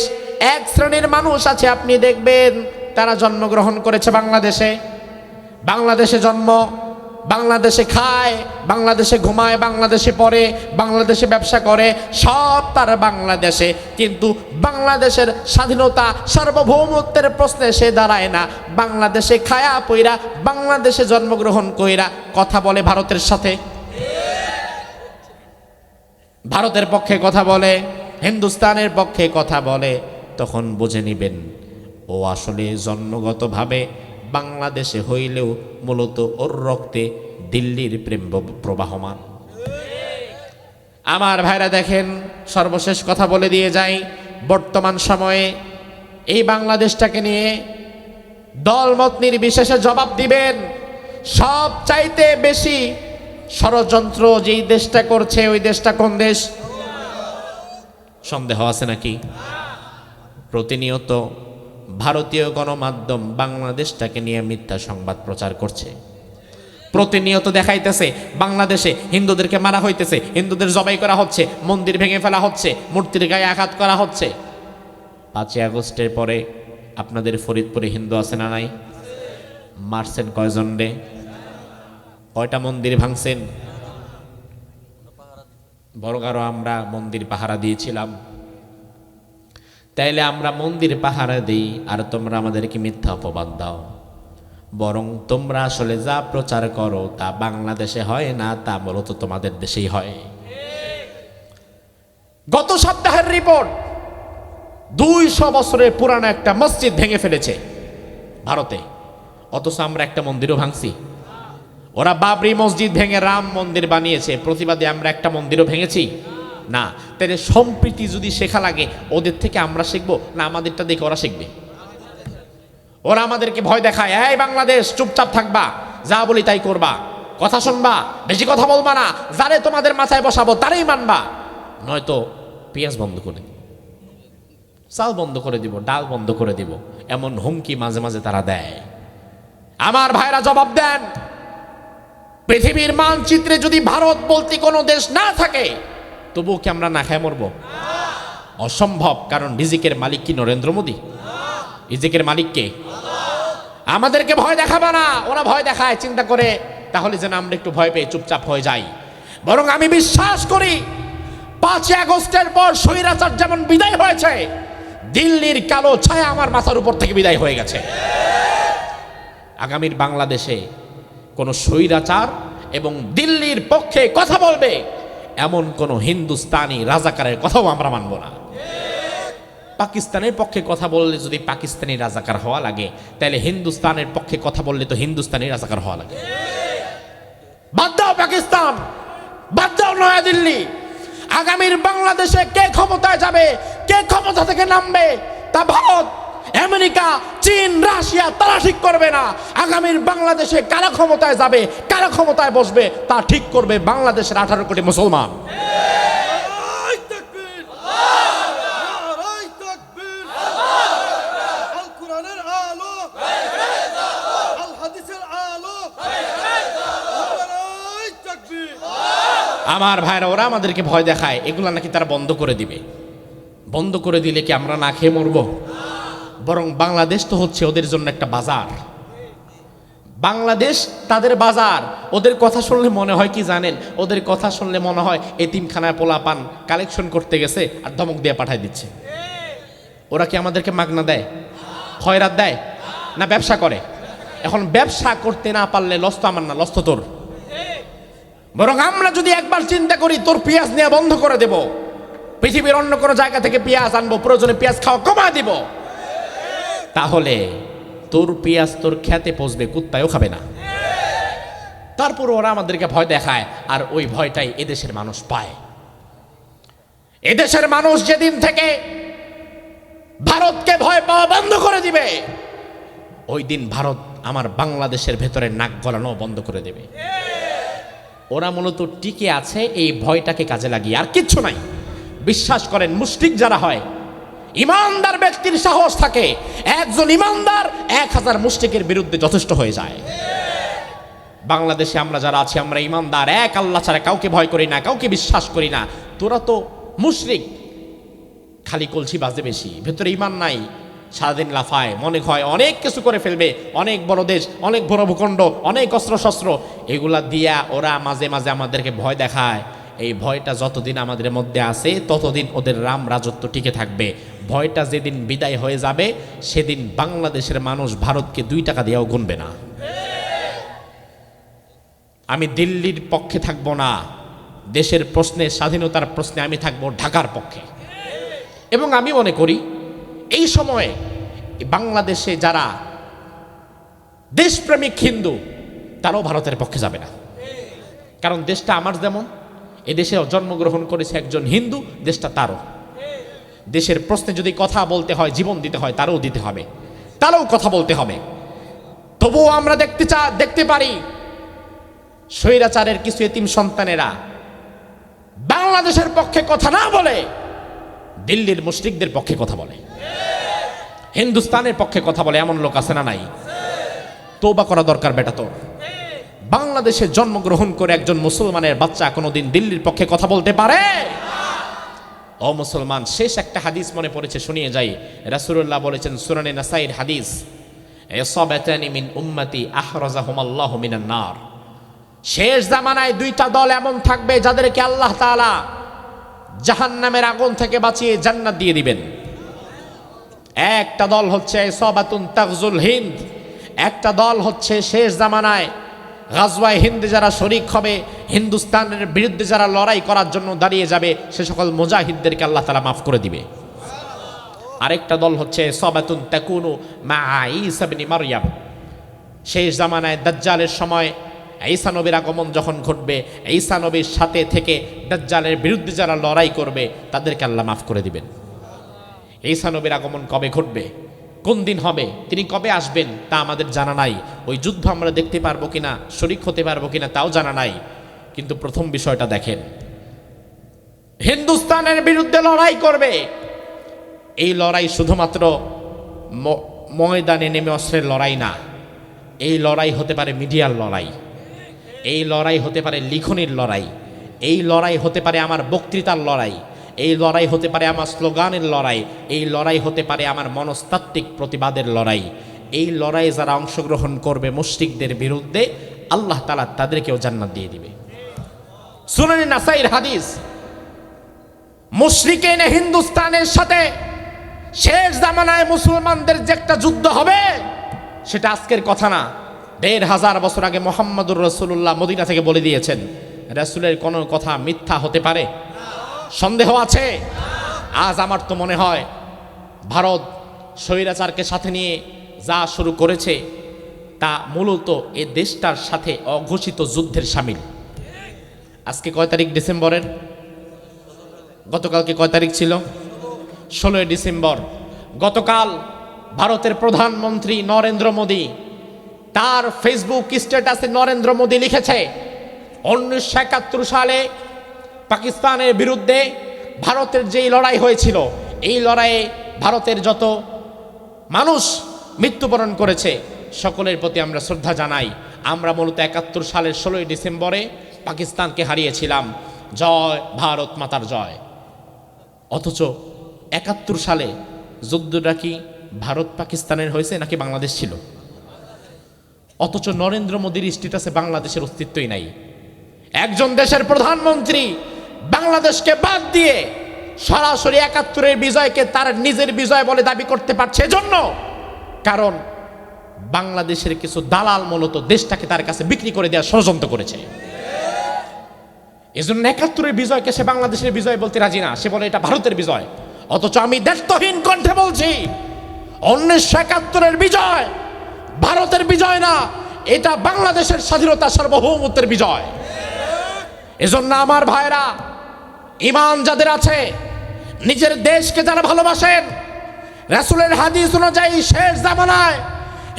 এক শ্রেণীর মানুষ আছে আপনি দেখবেন তারা জন্মগ্রহণ করেছে বাংলাদেশে, বাংলাদেশে জন্ম, বাংলাদেশে খায়, বাংলাদেশে ঘুমায়, বাংলাদেশে পড়ে, বাংলাদেশে ব্যবসা করে, সব তার বাংলাদেশে, কিন্তু বাংলাদেশের স্বাধীনতা সার্বভৌমত্বের প্রশ্নে সে দাঁড়ায় না। বাংলাদেশে খায়া পইরা, বাংলাদেশে জন্মগ্রহণ কইরা কথা বলে ভারতের সাথে, ভারতের পক্ষে কথা বলে, হিন্দুস্তানের পক্ষে কথা বলে, তখন বুঝে নিবেন ও আসলে জন্মগতভাবে বাংলাদেশে হইলেও মূলত ওর রক্তে দিল্লির প্রেম প্রবাহমান। আমার ভাইরা দেখেন, সর্বশেষ কথা বলে দিয়ে যাই, বর্তমান সময়ে এই বাংলাদেশটাকে নিয়ে দলমত নির্বিশেষে জবাব দিবেন। সব চাইতে বেশি ষড়যন্ত্র যেই দেশটা করছে ওই দেশটা কোন দেশ? সন্দেহ আছে নাকি? প্রতিনিয়ত ভারতীয় গণমাধ্যম বাংলাদেশটাকে নিয়ে মিথ্যা সংবাদ প্রচার করছে। প্রতিনিয়ত দেখাইতেছে বাংলাদেশে হিন্দুদেরকে মারা হইতেছে, হিন্দুদের জবাই করা হচ্ছে, মন্দির ভেঙে ফেলা হচ্ছে, মূর্তির গায়ে আঘাত করা হচ্ছে। 5ই আগস্টের পরে আপনাদের ফরিদপুরে হিন্দু আছে না নাই? মারছেন কয়জন রে? কয়টা মন্দির ভাঙছেন? বড়গারো আমরা মন্দির পাহারা দিয়েছিলাম। তাইলে আমরা মন্দির পাহারা দিই আর তোমরা আমাদেরকে মিথ্যা অপবাদ দাও। বরং তোমরা আসলে যা প্রচার করো তা বাংলাদেশে হয় না, তা মূলত তোমাদের দেশেই হয়। গত সপ্তাহের রিপোর্ট, 200 বছরের পুরানো একটা মসজিদ ভেঙে ফেলেছে ভারতে, অথচ আমরা একটা মন্দিরও ভাঙছি। ওরা বাবরি মসজিদ ভেঙে রাম মন্দির বানিয়েছে, প্রতিবাদে আমরা একটা মন্দিরও ভেঙেছি না। তাহলে সম্প্রীতি যদি শেখা লাগে ওদের থেকে আমরা শিখবো না আমাদেরটা দেখে ওরা শিখবে? ওরা আমাদেরকে ভয় দেখায়, এই বাংলাদেশ চুপচাপ থাকবা, যা বলি তাই করবা, কথা শুনবা, বেশি কথা বলবা না, যারে তোমাদের মাথায় বসাবো তারাই মানবা, নয়তো পেঁয়াজ বন্ধ করে দিব, চাল বন্ধ করে দিব, ডাল বন্ধ করে দিব, এমন হুমকি মাঝে মাঝে তারা দেয়। আমার ভাইরা জবাব দেন, পৃথিবীর মানচিত্রে যদি ভারত বলতে কোনো দেশ না থাকে তবুও কি আমরা না খেয়ে মরবো? অসম্ভব। কারণ রিজিকের মালিক কি নরেন্দ্র মোদী? রিজিকের মালিক কে? আমাদেরকে ভয় দেখাবে না। ওরা ভয় দেখায় চিন্তা করে তাহলে যেন আমরা একটু ভয় পেয়ে চুপচাপ হয়ে যাই। বরং আমি বিশ্বাস করি 5ই আগস্টের পর স্বৈরাচার যেমন বিদায় হয়েছে, দিল্লির কালো ছায়া আমার মাথার উপর থেকে বিদায় হয়ে গেছে। আগামীর বাংলাদেশে কোন স্বৈরাচার এবং দিল্লির পক্ষে কথা বলবে এমন কোন হিন্দুস্তানি রাজাকারের কথাও আমরা মানব না। পাকিস্তানের পক্ষে কথা বললে যদি পাকিস্তানি রাজাকার হওয়া লাগে, তাহলে হিন্দুস্তানের পক্ষে কথা বললে তো হিন্দুস্তানি রাজাকার হওয়া লাগে। বাদ দাও পাকিস্তান, বাদ দাও নয়াদিল্লি। আগামীর বাংলাদেশে কে ক্ষমতায় যাবে, কে ক্ষমতা থেকে নামবে তা ভারত, আমেরিকা, চীন, রাশিয়া তারা ঠিক করবে না। আগামীর বাংলাদেশে কারা ক্ষমতায় যাবে, কারা ক্ষমতায় বসবে তা ঠিক করবে বাংলাদেশের 18 কোটি মুসলমান। আমার ভাইরা, ওরা আমাদেরকে ভয় দেখায়, এগুলা নাকি তারা বন্ধ করে দিবে। বন্ধ করে দিলে কি আমরা না খেয়ে মরবো? বরং বাংলাদেশ তো হচ্ছে ওদের জন্য একটা বাজার। বাংলাদেশ তাদের বাজার। ওদের কথা শুনলে মনে হয় কি জানেন? ওদের কথা শুনলে মনে হয় এতিমখানায় পোলা পান কালেকশন করতে গেছে আর ধমক দিয়ে পাঠায় দিচ্ছে। ওরা কি আমাদেরকে মাগনা দেয়, খয়রাত দেয়, না ব্যবসা করে? এখন ব্যবসা করতে না পারলে লস তো আমার না, লস তো তোর। বরং আমরা যদি একবার চিন্তা করি তোর পেঁয়াজ নেওয়া বন্ধ করে দেব, পৃথিবীর অন্য কোনো জায়গা থেকে পেঁয়াজ আনবো, প্রয়োজনে পেঁয়াজ খাওয়া কমা দিব, তাহলে তোর পেঁয়াজ তোর খেতে পচবে, কুত্তায়ও খাবে না। তারপর ওরা আমাদেরকে ভয় দেখায়, আর ওই ভয়টাই এদেশের মানুষ পায়। এদেশের মানুষ যেদিন থেকে ভারতকে ভয় পাওয়া বন্ধ করে দিবে, ওই দিন ভারত আমার বাংলাদেশের ভেতরে নাক গলানো বন্ধ করে দেবে। ওরা মূলত টিকে আছে এই ভয়টাকে কাজে লাগিয়ে, আর কিচ্ছু নাই। বিশ্বাস করেন, মুশরিক যারা হয়, ইমানদার ব্যক্তির সাহস থাকে, একজন ইমানদার 1000 মুশরিকের বিরুদ্ধে যথেষ্ট হয়ে যায়। বাংলাদেশে আমরা যারা আছি, আমরা ইমানদার, এক আল্লাহ ছাড়া কাউকে ভয় করি না, কাউকে বিশ্বাস করি না। তোরা তো মুশরিক, খালি কলসি বাজে বেশি, ভেতরে ইমান নাই, সারাদিন লাফায়, মনে হয় অনেক কিছু করে ফেলবে, অনেক বড় দেশ, অনেক বড় ভূখণ্ড, অনেক অস্ত্রশস্ত্র, এগুলা দিয়া ওরা মাঝে মাঝে আমাদেরকে ভয় দেখায়। এই ভয়টা যতদিন আমাদের মধ্যে আছে ততদিন ওদের রাম রাজত্ব টিকে থাকবে। ভয়টা যেদিন বিদায় হয়ে যাবে সেদিন বাংলাদেশের মানুষ ভারতকে 2 টাকা দিয়েও গুনবে না। আমি দিল্লির পক্ষে থাকবো না, দেশের প্রশ্নে, স্বাধীনতার প্রশ্নে আমি থাকবো ঢাকার পক্ষে। এবং আমি মনে করি এই সময়ে বাংলাদেশে যারা দেশপ্রেমিক হিন্দু তারাও ভারতের পক্ষে যাবে না। কারণ দেশটা আমার যেমন, এদেশে জন্মগ্রহণ করেছে একজন হিন্দু, দেশটা তারও। দেশের প্রশ্নে যদি কথা বলতে হয়, জীবন দিতে হয়, তারও দিতে হবে, তারও কথা বলতে হবে। তবুও আমরা দেখতে পারি স্বৈরাচারের কিছু এতিম সন্তানেরা বাংলাদেশের পক্ষে কথা না বলে দিল্লির মুশরিকদের পক্ষে কথা বলে, হিন্দুস্তানের পক্ষে কথা বলে। এমন লোক আছে না নাই? তওবা করা দরকার বেটা তোর। বাংলাদেশে জন্মগ্রহণ করে একজন মুসলমানের বাচ্চা কোনোদিন দিল্লির পক্ষে কথা বলতে পারে? ও মুসলমান, শেষ একটা হাদিস মনে পড়েছে, শুনিয়ে যাই। রাসূলুল্লাহ বলেছেন, সুনানে নাসাইর হাদিস, ইসাবাতানি মিন উম্মতি আহরাজাহুমাল্লাহু মিনান নার। শেষ জামানায় দুইটা দল এমন থাকবে যাদেরকে আল্লাহ তাআলা জাহান্নামের আগুন থেকে বাঁচিয়ে জান্নাত দিয়ে দিবেন। একটা দল হচ্ছে ইসাবাতুন তাগজুল হিন্দ, একটা দল হচ্ছে শেষ জামানায় গাজওয়ায়ে হিন্দে যারা শরীক হবে, হিন্দুস্তানের বিরুদ্ধে যারা লড়াই করার জন্য দাঁড়িয়ে যাবে, সে সকল মুজাহিদদেরকে আল্লাহ তাআলা মাফ করে দিবে। আরেকটা দল হচ্ছে ইসাবাতুন তাকুনু মা ঈসা ইবনে মারইয়াম। শেষ জামানায় দাজ্জালের সময় ঈসা নবীর আগমন যখন ঘটবে, ঈসা নবীর সাথে থেকে দাজ্জালের বিরুদ্ধে যারা লড়াই করবে তাদেরকে আল্লাহ মাফ করে দিবেন। ঈসা নবীর আগমন কবে ঘটবে, কোন দিন হবে, তিনি কবে আসবেন তা আমাদের জানা নাই। ওই যুদ্ধ আমরা দেখতে পারবো কিনা, শরীক হতে পারবো কিনা তাও জানা নাই। কিন্তু প্রথম বিষয়টা দেখেন, হিন্দুস্তানের বিরুদ্ধে লড়াই করবে। এই লড়াই শুধুমাত্র ময়দানে নেমে অস্ত্রের লড়াই না, এই লড়াই হতে পারে মিডিয়ার লড়াই, এই লড়াই হতে পারে লিখনির লড়াই, এই লড়াই হতে পারে আমার বক্তৃতার লড়াই, এই লড়াই হতে পারে আমার স্লোগানের লড়াই, এই লড়াই হতে পারে আমার মনস্তাত্ত্বিক প্রতিবাদের লড়াই। এই লড়াইয়ে যারা অংশগ্রহণ করবে মুশরিকদের বিরুদ্ধে, আল্লাহ তাআলা তাদেরকেও জান্নাত দিয়ে দিবে। সুনানে নাসাইর হাদিস, মুশরিকিন হিন্দুস্তানের সাথে শেষ জামানায় মুসলমানদের যে একটা যুদ্ধ হবে, সেটা আজকের কথা না, ১৫০০ বছর আগে মুহাম্মদুর রাসূলুল্লাহ মদিনা থেকে বলে দিয়েছেন। রাসূলের কোনো কথা মিথ্যা হতে পারে? সন্দেহ আছে? আজ আমার তো মনে হয় ভারত স্বৈরাচারকে সাথে নিয়ে যা শুরু করেছে তা মূলত এ দেশটার সাথে অঘোষিত যুদ্ধের শামিল। আজকে কয় তারিখ ডিসেম্বরের? গতকালকে কয় তারিখ ছিল? ১৬ ডিসেম্বর। গতকাল ভারতের প্রধানমন্ত্রী নরেন্দ্র মোদী তার ফেসবুক স্ট্যাটাসে নরেন্দ্র মোদী লিখেছে, ১৯৭১ সালে পাকিস্তানের বিরুদ্ধে ভারতের যেই লড়াই হয়েছিল, এই লড়াইয়ে ভারতের যত মানুষ মৃত্যুবরণ করেছে সকলের প্রতি আমরা শ্রদ্ধা জানাই। আমরা মূলত ৭১ সালের ১৬ ডিসেম্বরে পাকিস্তানকে হারিয়েছিলাম। জয় ভারত মাতার জয়। অথচ ৭১ সালে যুদ্ধটা কি ভারত পাকিস্তানের হয়েছে নাকি বাংলাদেশ ছিল? অথচ নরেন্দ্র মোদীর স্ট্যাটাসে বাংলাদেশের অস্তিত্বই নাই। একজন দেশের প্রধানমন্ত্রী বাংলাদেশকে বাদ দিয়ে সরাসরি ৭১-এর বিজয়কে তার নিজের বিজয় বলে দাবি করতে পারছে, এজন্য কারণ বাংলাদেশের কিছু দালাল মূলত দেশটাকে তার কাছে বিক্রি করে দেওয়ার ষড়যন্ত্র করেছে। এজন্য ৭১-এর বিজয়কে সে বাংলাদেশের বিজয় বলতে রাজি না, সে বলে এটা ভারতের বিজয়। অথচ আমি দ্ব্যর্থহীন কণ্ঠে বলছি, ১৯৭১-এর বিজয় ভারতের বিজয় না, এটা বাংলাদেশের স্বাধীনতা সার্বভৌমত্বের বিজয়। এজন্য আমার ভাইরা, ঈমান যাদের আছে, নিজের দেশকে যারা ভালোবাসেন, রাসূলের হাদিস অনুযায়ী শেষ জামানায়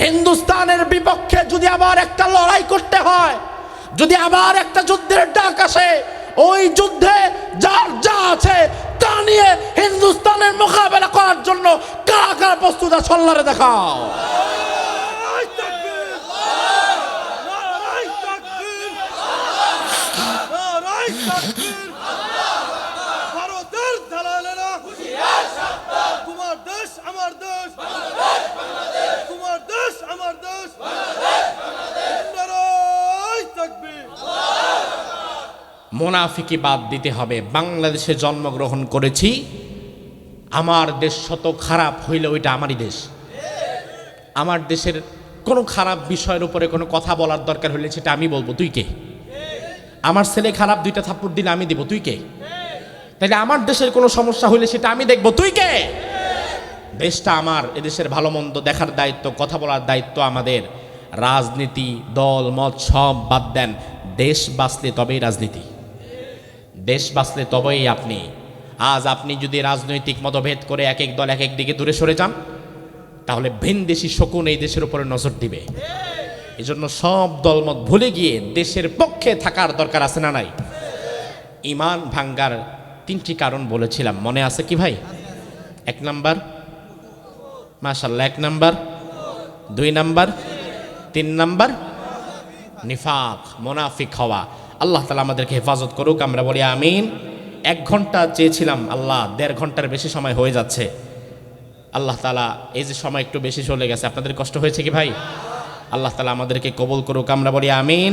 হিন্দুস্তানের বিপক্ষে যদি আবার একটা লড়াই করতে হয়, যদি আবার একটা যুদ্ধের ডাক আসে, ওই যুদ্ধে যার যা আছে তা নিয়ে হিন্দুস্তানের মোকাবেলা করার জন্য কারা কারা প্রস্তুত আছে আল্লাহরে দেখাও। ভারতের দালালেরা তোমার দেশ আমার দেশ, তোমার দেশ আমার দেশ, নারায়ে তাকবীর। মুনাফিকি বাদ দিতে হবে। বাংলাদেশে জন্মগ্রহণ করেছি, আমার দেশ শত খারাপ হইলে ওইটা আমারই দেশ। আমার দেশের কোনো খারাপ বিষয়ের উপরে কোনো কথা বলার দরকার হলে সেটা আমি বলবো, তুই কে? আমার ছেলে খারাপ 2টা থাপ্পড় দিলে আমি দেব, তুই কে? তাইলে আমার দেশের কোনো সমস্যা হইলে সেটা আমি দেখবো, তুই কে? দেশটা আমার, এদেশের ভালো মন্দ দেখার দায়িত্ব, কথা বলার দায়িত্ব আমাদের। রাজনীতি দল মত সব বাদ দেন, দেশ বাঁচলে তবেই রাজনীতি, দেশ বাঁচলে তবেই আপনি আজ আপনি যদি রাজনৈতিক মতভেদ করে এক এক দল এক এক দিকে দূরে সরে যান, তাহলে ভিনদেশি শকুন এই দেশের উপরে নজর দিবে। এজন্য সব দলমত ভুলে গিয়ে দেশের পক্ষে থাকার দরকার আছে না নাই? ঈমান ভাঙ্গার 3টি কারণ বলেছিলাম, মনে আছে কি ভাই? 1 নাম্বার মাশাআল্লাহ, 1 নাম্বার, 2 নাম্বার, 3 নাম্বার নিফাক, মুনাফিক হওয়া। আল্লাহ তাআলা আমাদেরকে হেফাজত করুক, আমরা বলি আমিন। 1 ঘন্টা চেয়েছিলাম, আল্লাহ 1.5 ঘন্টার বেশি সময় হয়ে যাচ্ছে। আল্লাহ তাআলা এই যে সময় একটু বেশি চলে গেছে, আপনাদের কষ্ট হয়েছে কি ভাই? আল্লাহ তাআলা আমাদেরকে কবুল করুক, আমরা বলি আমিন।